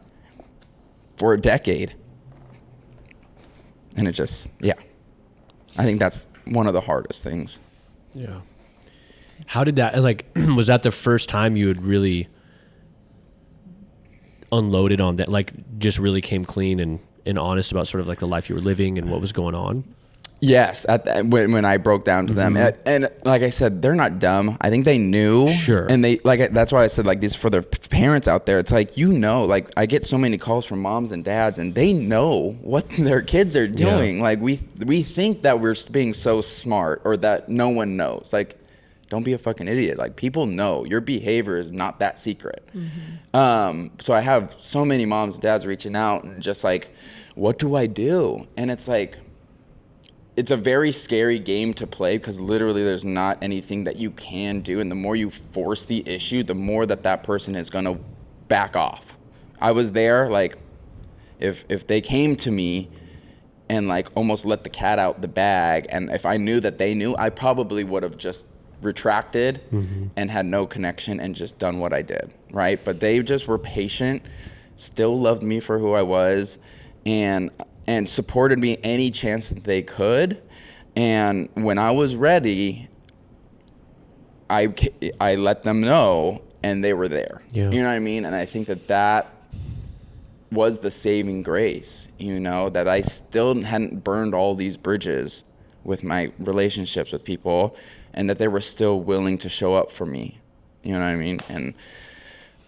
for a decade. And it just, I think that's one of the hardest things. Yeah. How did that, like, was that the first time you had really unloaded on that, like, just really came clean and honest about sort of like the life you were living and what was going on? Yes, when I broke down to them, and like I said, they're not dumb. I think they knew. Sure. And that's why I said like this for the parents out there. It's like, like I get so many calls from moms and dads, and they know what their kids are doing. Like we think that we're being so smart or that no one knows. Like, don't be a fucking idiot. Like, people know your behavior is not that secret. So I have so many moms and dads reaching out and just like, what do I do? And it's like, it's a very scary game to play because literally there's not anything that you can do. And the more you force the issue, the more that person is going to back off. I was there, like, if they came to me and like almost let the cat out the bag, and if I knew that they knew, I probably would have just retracted and had no connection and just done what I did, right? But they just were patient, still loved me for who I was, and supported me any chance that they could. And when I was ready, I let them know, and they were there. You know what I mean? And I think that was the saving grace, that I still hadn't burned all these bridges with my relationships with people, and that they were still willing to show up for me. You know what I mean? And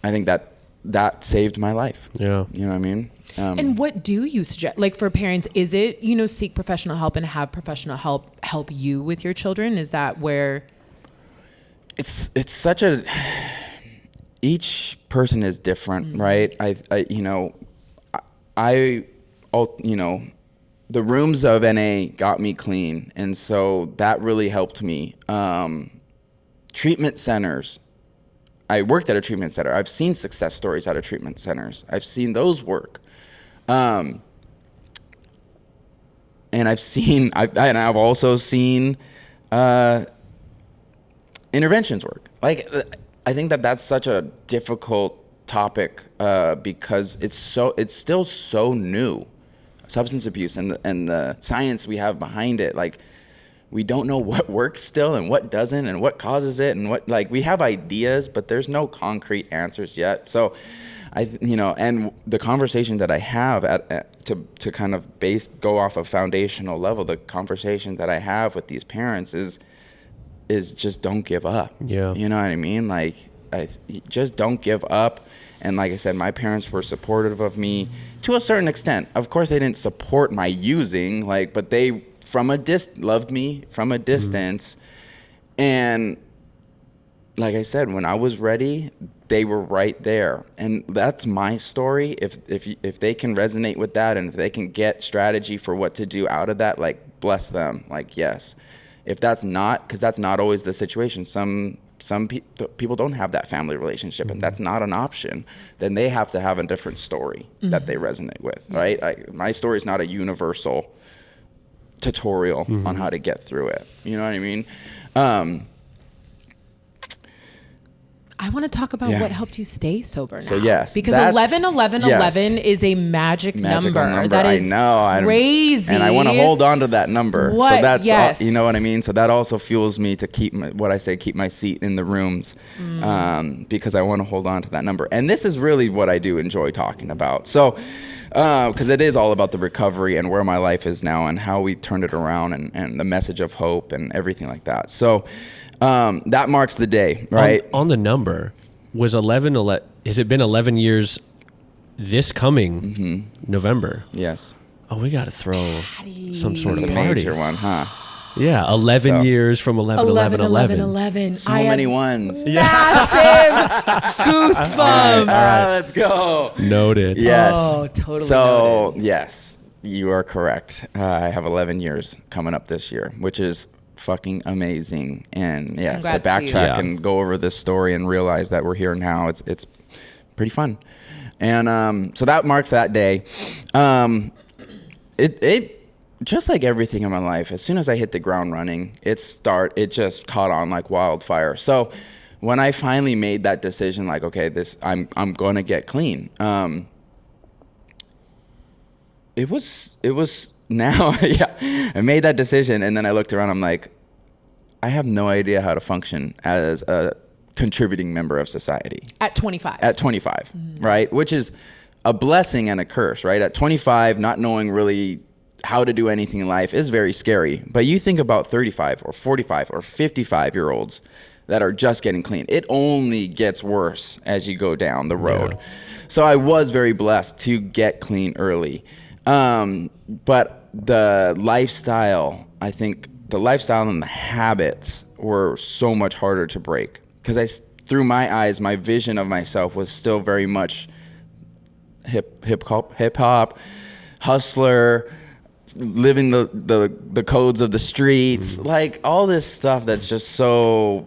I think that saved my life. Yeah. You know what I mean? And what do you suggest? Like, for parents, is it, seek professional help and have professional help you with your children? Is that where? It's such each person is different, right? The rooms of NA got me clean. And so that really helped me. Treatment centers. I worked at a treatment center. I've seen success stories out of treatment centers. I've seen those work. And I've also seen interventions work. Like, I think that's such a difficult topic because it's still so new. Substance abuse and the science we have behind it, like, we don't know what works still and what doesn't and what causes it and what, like, we have ideas, but there's no concrete answers yet. So and the conversation that I have to kind of go off a foundational level, the conversation that I have with these parents is just don't give up. Yeah. You know what I mean? Like, just don't give up. And like I said, my parents were supportive of me to a certain extent. Of course, they didn't support my using, but they loved me from a distance. And like I said, when I was ready, they were right there. And that's my story. If they can resonate with that, and if they can get strategy for what to do out of that, like, bless them. Like, yes. If that's not, because that's not always the situation. Some people don't have that family relationship, and that's not an option. Then they have to have a different story that they resonate with, right? My story is not a universal tutorial on how to get through it. You know what I mean? I want to talk about what helped you stay sober now. So yes, because 11 is a magic number. That is crazy, and I want to hold on to that number. So that's you know what I mean. So that also fuels me to keep my seat in the rooms, because I want to hold on to that number. And this is really what I do enjoy talking about. So, because it is all about the recovery and where my life is now and how we turned it around and the message of hope and everything like that. So. That marks the day, right? On the number, was 11, has it been 11 years this coming November? Yes. Oh, we got to throw some sort of party. major one, huh? Yeah, 11 years from 11. So many ones. Massive goosebumps. All right, let's go. Noted. Yes. Oh, totally So, noted. yes, you are correct. I have 11 years coming up this year, which is fucking amazing. And yes, to backtrack and go over this story and realize that we're here now, it's pretty fun. And so that marks that day. It just like everything in my life, as soon as I hit the ground running, it just caught on like wildfire. So when I finally made that decision, like, okay, I'm gonna get clean, it was now, I made that decision, and then I looked around, I'm like, I have no idea how to function as a contributing member of society. At 25. Right? Which is a blessing and a curse, right? At 25, not knowing really how to do anything in life is very scary. But you think about 35 or 45 or 55-year-olds that are just getting clean. It only gets worse as you go down the road. Yeah. So I was very blessed to get clean early. But the lifestyle, I think the lifestyle and the habits were so much harder to break, because through my eyes, my vision of myself was still very much hip hop, hustler, living the codes of the streets, like all this stuff that's just so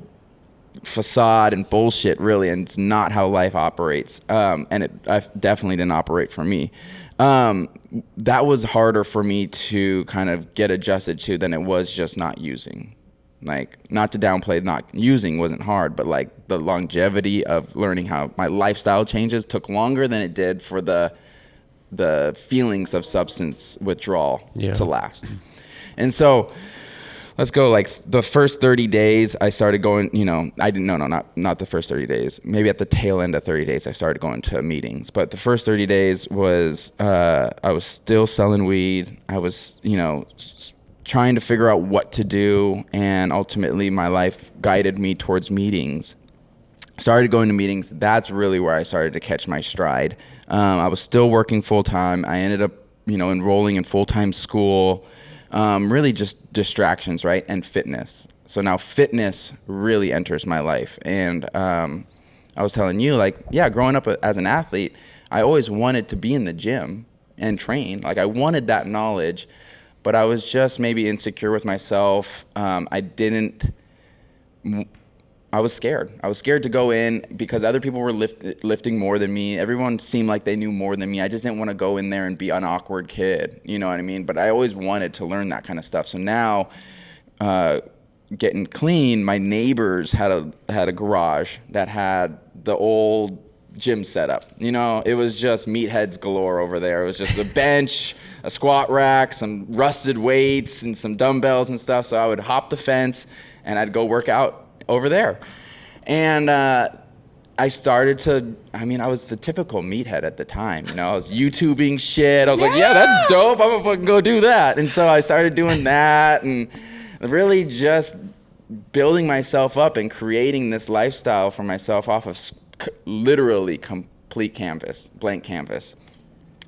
facade and bullshit, really, and it's not how life operates. And I definitely didn't operate for me. That was harder for me to kind of get adjusted to than it was just not using. Like, not to downplay not using wasn't hard, but like the longevity of learning how my lifestyle changes took longer than it did for the feelings of substance withdrawal to last. And so let's go, like, the first 30 days I started going, not the first 30 days. Maybe at the tail end of 30 days I started going to meetings. But the first 30 days was, I was still selling weed. I was, trying to figure out what to do. And ultimately my life guided me towards meetings. Started going to meetings. That's really where I started to catch my stride. I was still working full time. I ended up, enrolling in full-time school. Really just distractions, right? And fitness. So now fitness really enters my life. And I was telling you, growing up as an athlete, I always wanted to be in the gym and train. Like, I wanted that knowledge, but I was just maybe insecure with myself. I was scared. I was scared to go in because other people were lifting more than me. Everyone seemed like they knew more than me. I just didn't want to go in there and be an awkward kid. You know what I mean? But I always wanted to learn that kind of stuff. So now, getting clean, my neighbors had a garage that had the old gym setup. It was just meatheads galore over there. It was just a bench, a squat rack, some rusted weights, and some dumbbells and stuff. So I would hop the fence and I'd go work out over there. And I started to, I was the typical meathead at the time. I was YouTubing shit. I was like, yeah, that's dope. I'm gonna fucking go do that. And so I started doing that and really just building myself up and creating this lifestyle for myself off of literally complete blank canvas.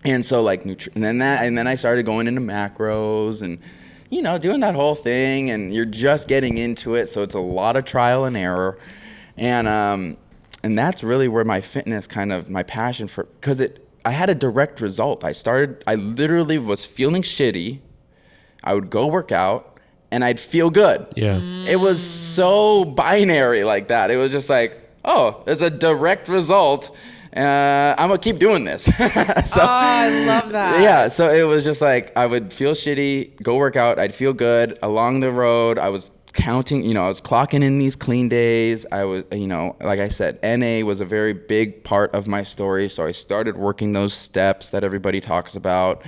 And so and then I started going into macros and doing that whole thing, and you're just getting into it, so it's a lot of trial and error, and that's really where my fitness my passion for, because I had a direct result. I literally was feeling shitty. I would go work out, and I'd feel good. Yeah. It was so binary like that. It was just like, oh, there's a direct result. I'm gonna keep doing this. I love that. Yeah, so it was just like I would feel shitty, go work out, I'd feel good. Along the road, I was counting, I was clocking in these clean days. I was, like I said, NA was a very big part of my story. So I started working those steps that everybody talks about.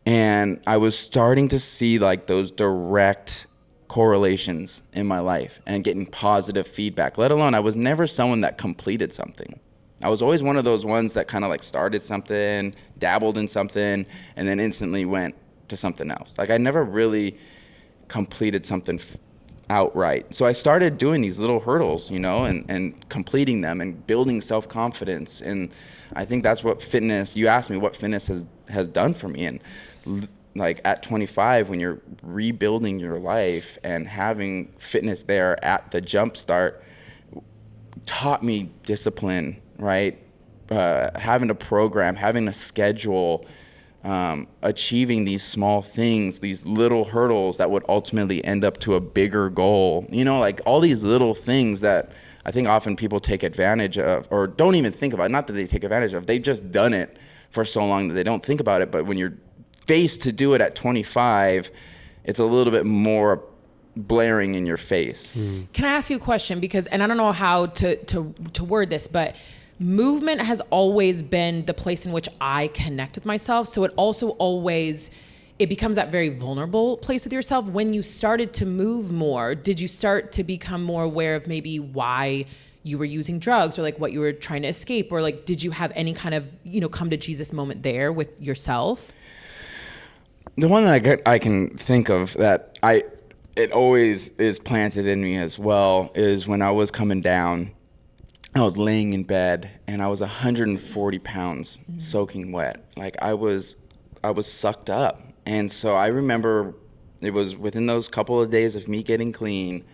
And I was starting to see those direct correlations in my life and getting positive feedback, let alone I was never someone that completed something. I was always one of those ones that kind of started something, dabbled in something, and then instantly went to something else. I never really completed something outright. So I started doing these little hurdles, and completing them and building self-confidence. And I think that's what fitness, you asked me what fitness has done for me. And at 25, when you're rebuilding your life and having fitness there at the jump start, taught me discipline, right? Having a program, having a schedule, achieving these small things, these little hurdles that would ultimately end up to a bigger goal. All these little things that I think often people take advantage of or don't even think about. Not that they take advantage of, they've just done it for so long that they don't think about it. But when you're faced to do it at 25, it's a little bit more blaring in your face. Can I ask you a question? And I don't know how to word this, but movement has always been the place in which I connect with myself. So it also it becomes that very vulnerable place with yourself. When you started to move more, did you start to become more aware of maybe why you were using drugs or what you were trying to escape? Or did you have any kind of, come to Jesus moment there with yourself? The one that I can think of that it always is planted in me as well is when I was coming down, I was laying in bed and I was 140 pounds soaking wet. Like I was sucked up. And so I remember it was within those couple of days of me getting clean,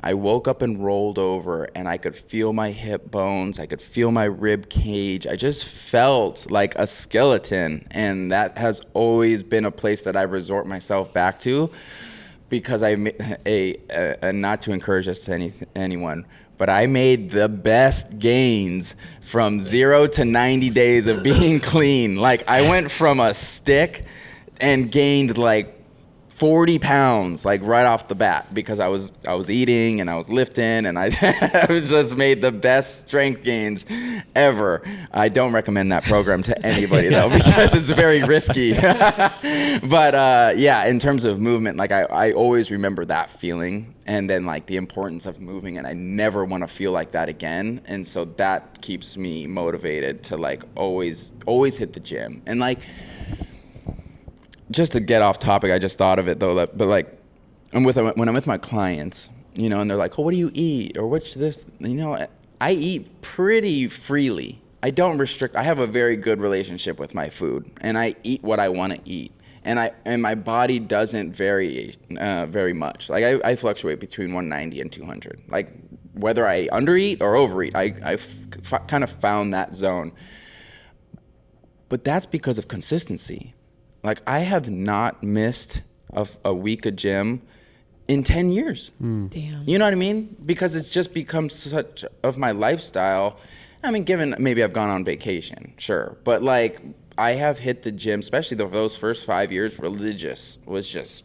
I woke up and rolled over and I could feel my hip bones. I could feel my rib cage. I just felt like a skeleton. And that has always been a place that I resort myself back to because not to encourage this to anyone, but I made the best gains from 0 to 90 days of being clean. Like I went from a stick and gained like 40 pounds like right off the bat because I was eating and I was lifting and I just made the best strength gains ever. I don't recommend that program to anybody though because it's very risky. But yeah, in terms of movement, like I always remember that feeling and then like the importance of moving, and I never want to feel like that again. And so that keeps me motivated to like always hit the gym. And like, just to get off topic, I just thought of it though, but like when I'm with my clients, you know, and they're like, oh, what do you eat? Or what's this? You know, I eat pretty freely. I don't restrict. I have a very good relationship with my food and I eat what I want to eat. And my body doesn't vary very much. Like I fluctuate between 190 and 200. Like whether I undereat or overeat, I've kind of found that zone. But that's because of consistency. Like I have not missed a week of gym in 10 years. Damn. You know what I mean? Because it's just become such of my lifestyle. I mean, given maybe I've gone on vacation, sure. But like I have hit the gym, especially those first 5 years, religious was just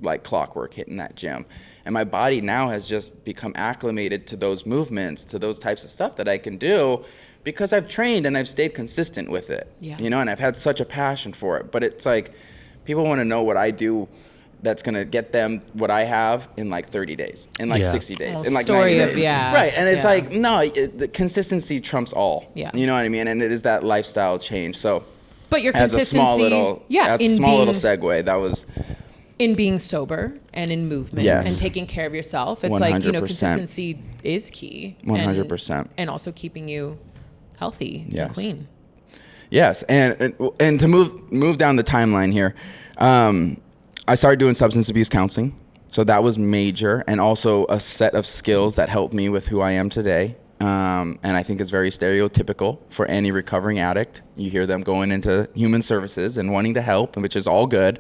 like clockwork hitting that gym. And my body now has just become acclimated to those movements, to those types of stuff that I can do because I've trained and I've stayed consistent with it. Yeah. You know, and I've had such a passion for it. But it's like people want to know what I do that's going to get them what I have in like 30 days, in like 60 days, in like 90 days. Right. And it's like, no, the consistency trumps all. Yeah. You know what I mean? And it is that lifestyle change. So but your as consistency, a small little segue, that was in being sober and in movement and taking care of yourself. It's 100%. Like, you know, consistency is key. 100%. And also keeping you healthy and clean. Yes. And to move down the timeline here, I started doing substance abuse counseling. So that was major, and also a set of skills that helped me with who I am today. And I think it's very stereotypical for any recovering addict. You hear them going into human services and wanting to help, which is all good.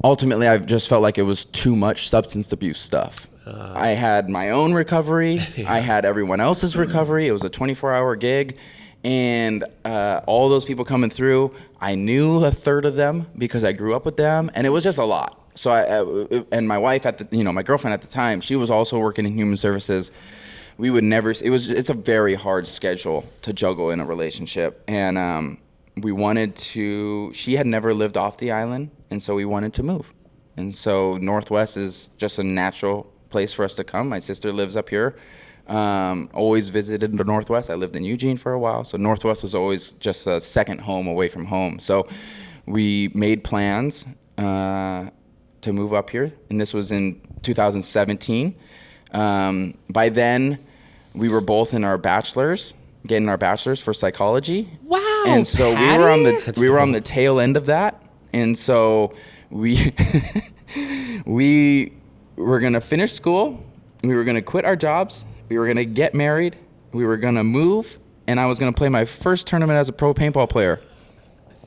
Ultimately, I've just felt like it was too much substance abuse stuff. I had my own recovery. I had everyone else's recovery. It was a 24-hour gig. And all those people coming through, I knew a third of them because I grew up with them. And it was just a lot. So and my wife my girlfriend at the time, she was also working in human services. We would never, it's a very hard schedule to juggle in a relationship. And she had never lived off the island. And so we wanted to move. And so Northwest is just a natural place for us to come. My sister lives up here. Always visited the Northwest. I lived in Eugene for a while. So Northwest was always just a second home away from home. So we made plans to move up here. And this was in 2017. By then, we were both in our bachelors, getting our bachelors for psychology. Wow. And so Patty? we were on the tail end of that. And so we were going to finish school. We were going to quit our jobs. We were going to get married. We were going to move. And I was going to play my first tournament as a pro paintball player.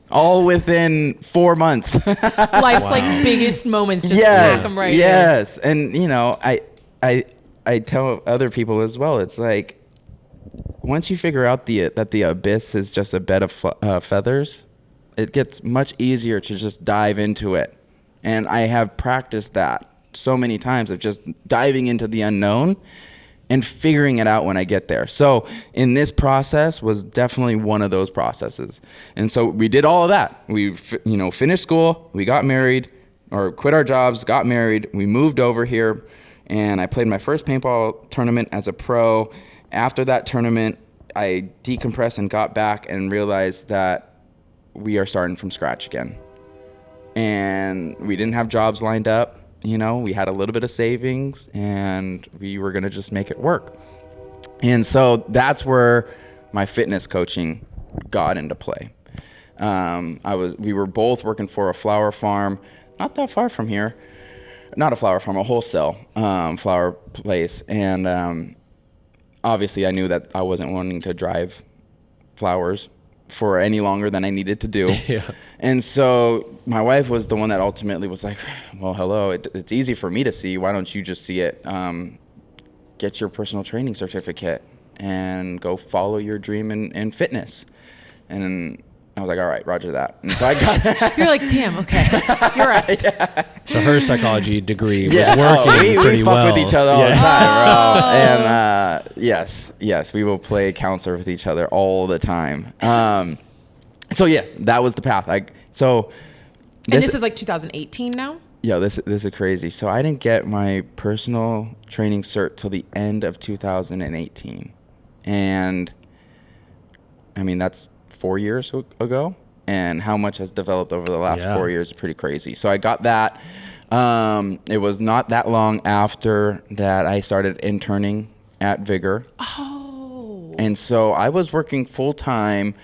All within 4 months. Life's like biggest moments. Just pack them right Yes. And, you know, I tell other people as well, it's like, once you figure out that the abyss is just a bed of feathers, it gets much easier to just dive into it. And I have practiced that so many times of just diving into the unknown and figuring it out when I get there. So in this process was definitely one of those processes. And so we did all of that. We finished school, we got married, or quit our jobs, got married, we moved over here, and I played my first paintball tournament as a pro. After that tournament, I decompressed and got back and realized that we are starting from scratch again. and we didn't have jobs lined up. You know, we had a little bit of savings, and we were going to just make it work. And so that's where my fitness coaching got into play. We were both working for a flower farm, not that far from here. Not a flower farm, a wholesale flower place. And obviously I knew that I wasn't wanting to drive flowers for any longer than I needed to do. Yeah. And so my wife was the one that ultimately was like, well, hello, it's easy for me to see. Why don't you just see it? Get your personal training certificate and go follow your dream in fitness. And I was like, all right, roger that. And so I got You're like, damn, okay. You're right. Yeah. So her psychology degree was Yeah. working pretty we well. fuck with each other all Yeah. the time, bro. And yes, we will play counselor with each other all the time. So yes, that was the path. And this is like 2018 now? Yeah, this is crazy. So I didn't get my personal training cert till the end of 2018. And I mean, that's 4 years ago. And how much has developed over the last 4 years is pretty crazy. So I got that. It was not that long after that I started interning at Vigor. Oh. And so I was working full time.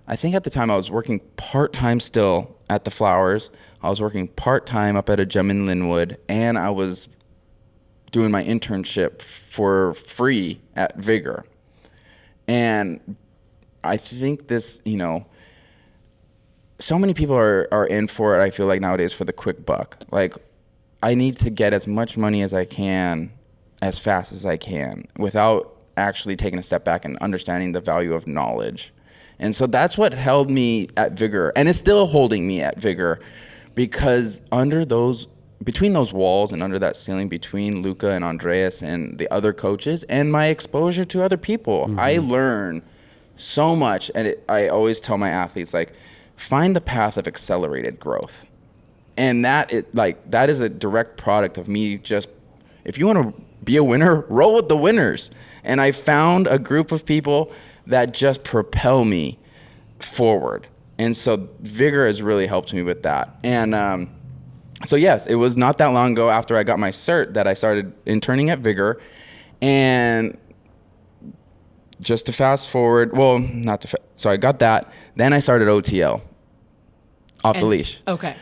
I think at the time I was working part-time still at the Flowers. I was working part-time up at a gym in Linwood, and I was doing my internship for free at Vigor. And I think this, you know, so many people are in for it, I feel like nowadays, for the quick buck. Like, I need to get as much money as I can as fast as I can without actually taking a step back and understanding the value of knowledge. And so that's what held me at Vigor, and it's still holding me at Vigor, because between those walls and under that ceiling between Luca and Andreas and the other coaches and my exposure to other people, I learn so much. And I always tell my athletes, like, find the path of accelerated growth. And that is a direct product of me just, if you want to be a winner, roll with the winners. And I found a group of people that just propel me forward. And so Vigor has really helped me with that. And so yes, it was not that long ago after I got my cert that I started interning at Vigor. And just to fast forward, so I got that. Then I started OTL, Off the Leash. Okay.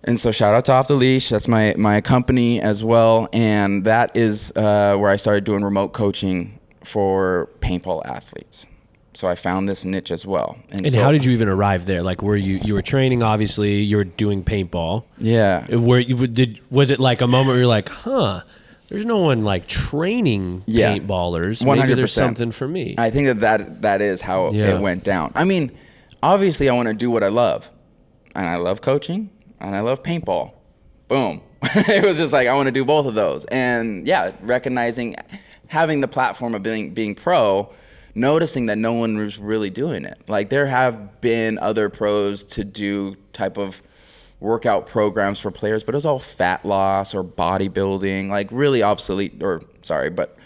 And so shout out to Off the Leash. That's my company as well. And that is where I started doing remote coaching for paintball athletes. So I found this niche as well. And how did you even arrive there? Like, were you were training, obviously, you were doing paintball. Yeah. Was it like a moment where you're like, there's no one like training paintballers. 100%. Maybe there's something for me. I think that is how it went down. I mean, obviously I want to do what I love. And I love coaching and I love paintball. Boom. It was just like, I want to do both of those. And yeah, having the platform of being pro, noticing that no one was really doing it. Like, there have been other pros to do type of workout programs for players, but it was all fat loss or bodybuilding, like really obsolete, but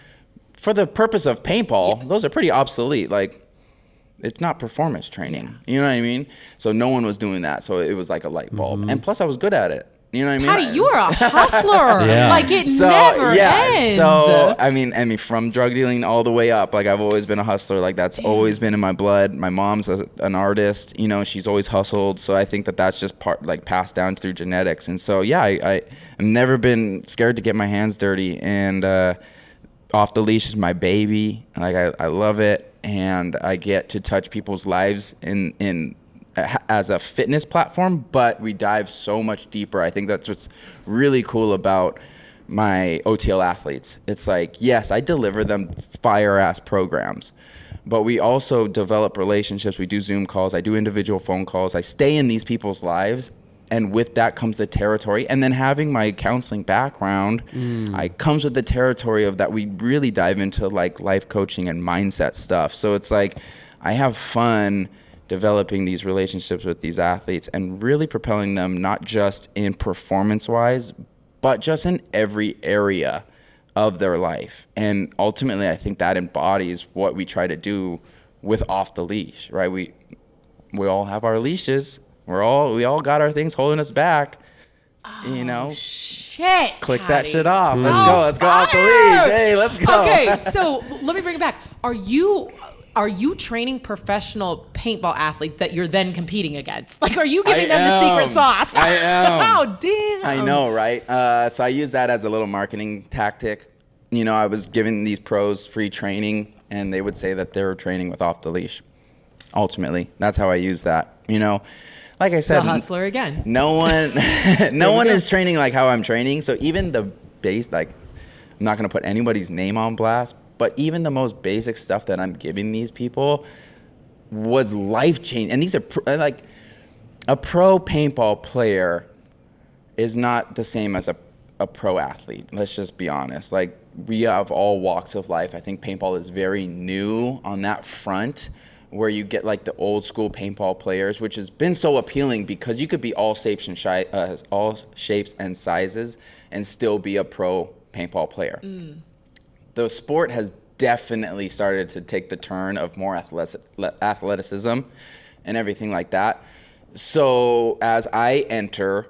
for the purpose of paintball, those are pretty obsolete. Like, it's not performance training. You know what I mean? So no one was doing that. So it was like a light bulb. And plus I was good at it. You know what I mean? Paddy, you are a hustler. Like, it never ends. So, I mean, from drug dealing all the way up, like, I've always been a hustler. Like, that's always been in my blood. My mom's an artist. You know, she's always hustled. So I think that's just passed down through genetics. And so, yeah, I've never been scared to get my hands dirty. And Off the Leash is my baby. Like, I love it. And I get to touch people's lives as a fitness platform, but we dive so much deeper. I think that's what's really cool about my OTL athletes. It's like, yes, I deliver them fire-ass programs, but we also develop relationships. We do Zoom calls. I do individual phone calls. I stay in these people's lives, and with that comes the territory. And then having my counseling background, comes with the territory of that we really dive into, like, life coaching and mindset stuff. So it's like, I have fun developing these relationships with these athletes and really propelling them, not just in performance-wise, but just in every area of their life. And ultimately, I think that embodies what we try to do with Off the Leash, right? We all have our leashes, We all got our things holding us back. You know, Shit. click that Patty. shit off. Let's Oh, go. Let's go off the leash. Hey, let's go. Okay, so let me bring it back. Are you training professional paintball athletes that you're then competing against? Like, are you giving them the secret sauce? I am. Oh, damn. I know, right? So I use that as a little marketing tactic. You know, I was giving these pros free training, and they would say that they were training with Off the Leash. Ultimately, that's how I use that. You know, like I said, The hustler again. no one is training like how I'm training. So even the base, like, I'm not going to put anybody's name on blast, but even the most basic stuff that I'm giving these people was life-changing. And these are like, a pro paintball player is not the same as a pro athlete. Let's just be honest. Like, we have all walks of life. I think paintball is very new on that front, where you get like the old school paintball players, which has been so appealing because you could be all shapes and sizes and still be a pro paintball player. The sport has definitely started to take the turn of more athleticism and everything like that. So as I enter,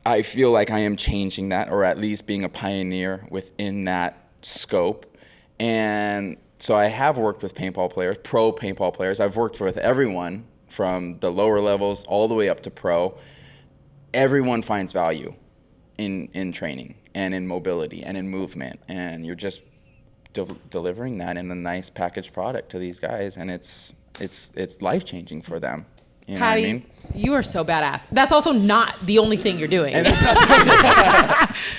I feel like I am changing that, or at least being a pioneer within that scope. And so I have worked with paintball players, pro paintball players. I've worked with everyone from the lower levels all the way up to pro. Everyone finds value in training and in mobility and in movement. And you're just delivering that in a nice packaged product to these guys. And it's life-changing for them. You know Paddy, what I mean? you are so badass. That's also not the only thing you're doing.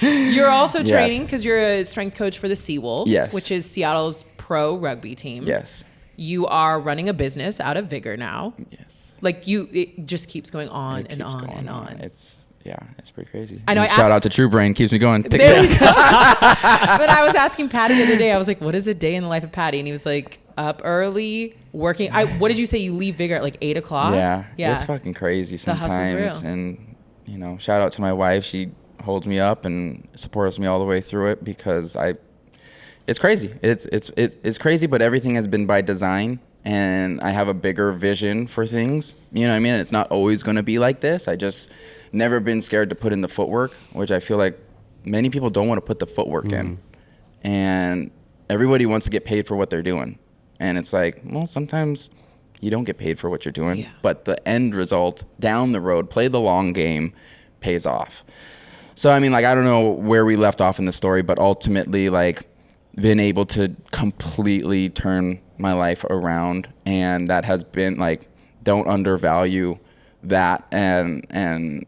You're also Yes. training because you're a strength coach for the Seawolves, Yes. which is Seattle's pro rugby team. Yes. You are running a business out of Vigor now. Yes. Like, it just keeps going on It and keeps on going and on. It's pretty crazy. I know, And I shout asked- out to True Brain, keeps me going. There you go. But I was asking Paddy the other day, I was like, what is a day in the life of Paddy? And he was like, up early, working. What did you say? You leave Vigor at like 8 o'clock? Yeah, Yeah. it's fucking crazy The hustle's sometimes. real. And, you know, shout out to my wife. She holds me up and supports me all the way through it because it's crazy. It's crazy, but everything has been by design. And I have a bigger vision for things. You know what I mean? It's not always going to be like this. I just never been scared to put in the footwork, which I feel like many people don't want to put the footwork in. And everybody wants to get paid for what they're doing. And it's like, well, sometimes you don't get paid for what you're doing, but the end result down the road, play the long game, pays off. So, I mean, like, I don't know where we left off in the story, but ultimately, like, been able to completely turn my life around. And that has been, like, don't undervalue that. And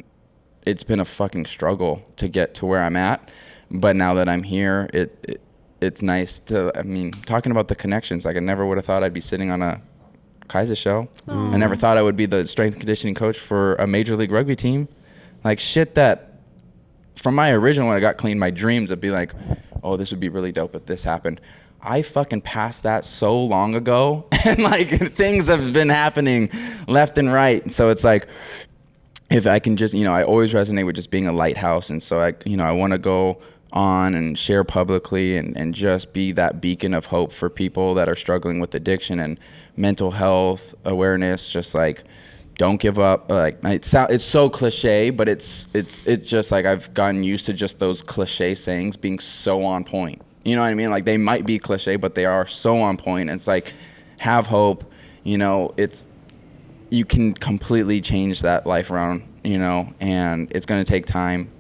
it's been a fucking struggle to get to where I'm at. But now that I'm here, it's nice to, I mean, talking about the connections, like, I never would have thought I'd be sitting on a Kaisa show. I never thought I would be the strength and conditioning coach for a Major League Rugby team. Like, shit that, from my original, when I got clean, my dreams would be like, oh, this would be really dope if this happened. I fucking passed that so long ago, and, like, things have been happening left and right. So it's like, if I can just, you know, I always resonate with just being a lighthouse. And so I want to go on and share publicly and just be that beacon of hope for people that are struggling with addiction and mental health awareness. Just like, don't give up. Like, it's so cliche, but it's just like, I've gotten used to just those cliche sayings being so on point. You know what I mean? Like, they might be cliche, but they are so on point. It's like, have hope. You know, you can completely change that life around, you know, and it's going to take time.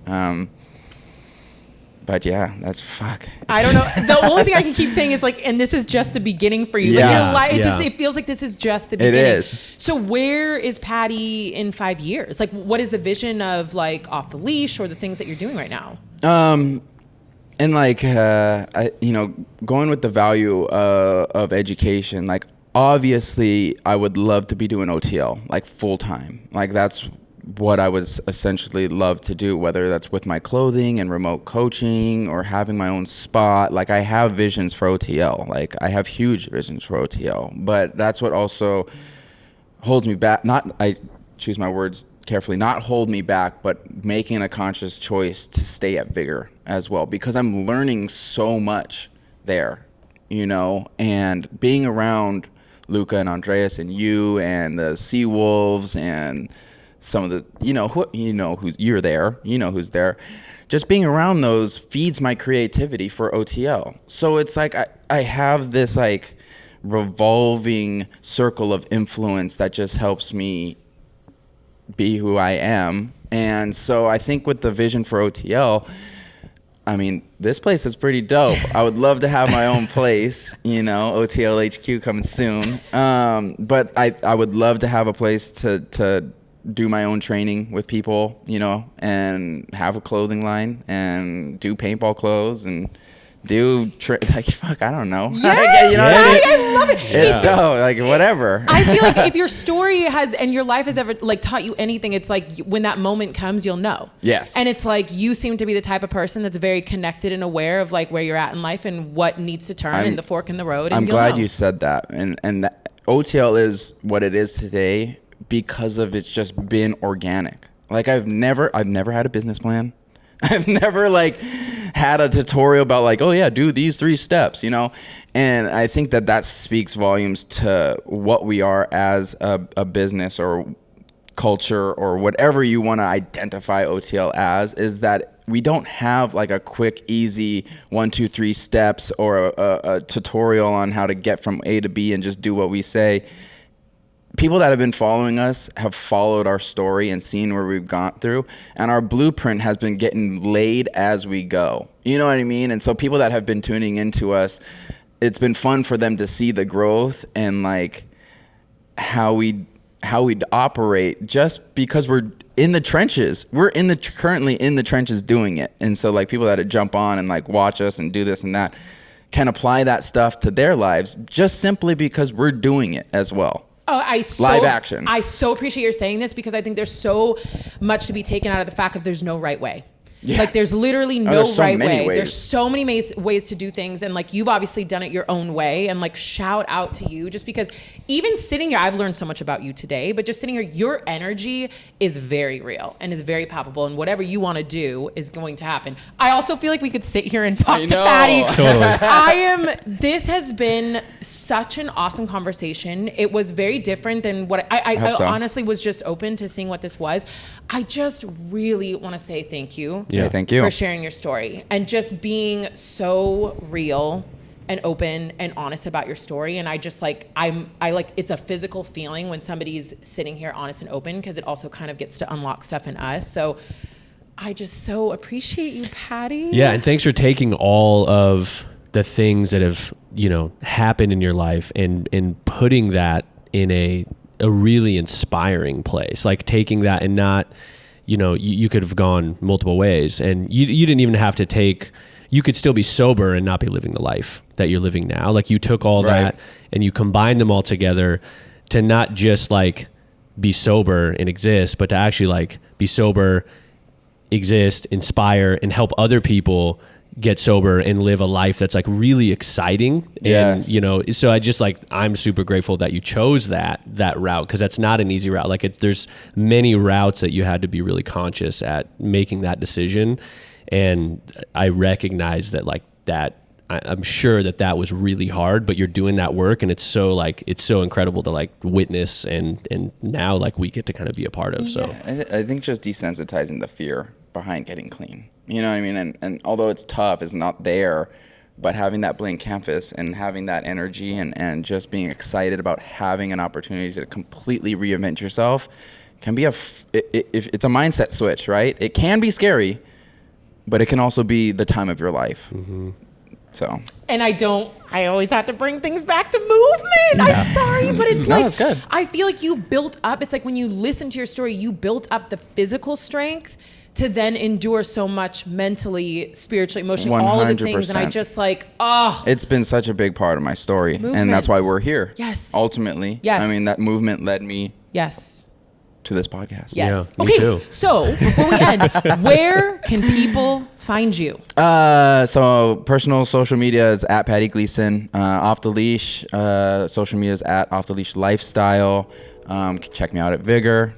But yeah, that's fuck. I don't know. The only thing I can keep saying is, like, and this is just the beginning for you. Yeah. Like, your Yeah. it feels like this is just the beginning. is. So where is Paddy in 5 years? Like, what is the vision of, like, Off the Leash or the things that you're doing right now? And like, going with the value of education, like, obviously I would love to be doing OTL, like, full time. Like, that's what I would essentially love to do, whether that's with my clothing and remote coaching or having my own spot. Like, I have visions for OTL. Like, I have huge visions for OTL, but that's what also holds me back. I choose my words carefully, not hold me back, but making a conscious choice to stay at Vigor as well, because I'm learning so much there, you know, and being around Luca and Andreas and you and the Seawolves and some of the, you're there, who's there. Just being around those feeds my creativity for OTL. So it's like I have this like revolving circle of influence that just helps me be who I am. And so I think with the vision for OTL, I mean, this place is pretty dope. I would love to have my own place, OTL HQ coming soon. But I would love to have a place to do my own training with people, and have a clothing line and do paintball clothes and do I don't know. Yes, I love it. It's dope, like whatever. I feel like if your story and your life has ever like taught you anything, it's like when that moment comes, you'll know. Yes. And it's like you seem to be the type of person that's very connected and aware of like where you're at in life and what needs to turn and the fork in the road. I'm glad you said that. And that OTL is what it is today because of it's just been organic. Like I've never had a business plan. I've never like had a tutorial about like, oh yeah, do these 3 steps, And I think that speaks volumes to what we are as a business or culture or whatever you want to identify OTL as, is that we don't have like a quick, easy 1, 2, 3 steps or a tutorial on how to get from A to B and just do what we say. People that have been following us have followed our story and seen where we've gone through, and our blueprint has been getting laid as we go. You know what I mean? And so people that have been tuning into us, it's been fun for them to see the growth and like how we operate, just because we're in the trenches. We're currently in the trenches doing it. And so like people that jump on and like watch us and do this and that can apply that stuff to their lives just simply because we're doing it as well. Oh, live action. I so appreciate you saying this because I think there's so much to be taken out of the fact that there's no right way. Yeah. Like there's literally no right way. There's so many ways to do things, and like you've obviously done it your own way, and like shout out to you just because even sitting here, I've learned so much about you today, but just sitting here, your energy is very real and is very palpable, and whatever you want to do is going to happen. I also feel like we could sit here and talk to Paddy. Totally. This has been such an awesome conversation. It was very different than what I honestly was just open to seeing what this was. I just really want to say thank you. Yeah, thank you for sharing your story and just being so real and open and honest about your story. And I just like, I like, it's a physical feeling when somebody's sitting here honest and open, because it also kind of gets to unlock stuff in us. So I just so appreciate you, Paddy. Yeah, and thanks for taking all of the things that have, happened in your life and putting that in a really inspiring place. Like taking that and not, you could have gone multiple ways, and you didn't even have to you could still be sober and not be living the life that you're living now. Like you took all that and you combined them all together to not just like be sober and exist, but to actually like be sober, exist, inspire, and help other people get sober and live a life that's like really exciting. Yes. And so I just like, I'm super grateful that you chose that route, because that's not an easy route. Like there's many routes that you had to be really conscious at making that decision. And I recognize that like that, I'm sure that was really hard, but you're doing that work, and it's so incredible to like witness and now like we get to kind of be a part of. So I think just desensitizing the fear behind getting clean. You know what I mean? And although it's tough, it's not there, but having that blank canvas and having that energy and just being excited about having an opportunity to completely reinvent yourself can be it's a mindset switch, right? It can be scary, but it can also be the time of your life. Mm-hmm. So. And I always have to bring things back to movement. Yeah. I'm sorry, but it's like, it's good. I feel like you built up, it's like when you listen to your story, you built up the physical strength to then endure so much mentally, spiritually, emotionally, 100%. All of the things. And I just like, it's been such a big part of my story. Movement. And that's why we're here. Yes. Ultimately. Yes. I mean, that movement led me. Yes. To this podcast. Yes. Yeah, me too. So before we end, where can people find you? So personal social media is at Paddy Gleason. Off the Leash, social media is at Off the Leash Lifestyle. Check me out at Vigor.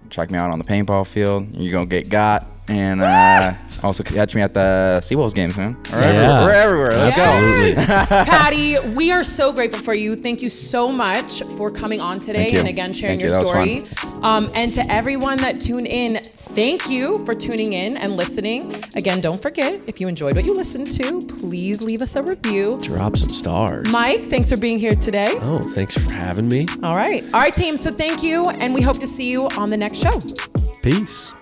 Check me out on the paintball field. You're going to get got. And also catch me at the Seawolves games, man. Yeah. We're everywhere. Let's Absolutely. go. Patty, we are so grateful for you. Thank you so much for coming on today Thank you. and again sharing Thank you. your That was story. And to everyone that tuned in, thank you for tuning in and listening. Again, don't forget, if you enjoyed what you listened to, please leave us a review. Drop some stars. Mike, thanks for being here today. Oh, thanks for having me. All right, team. So thank you, and we hope to see you on the next show. Peace.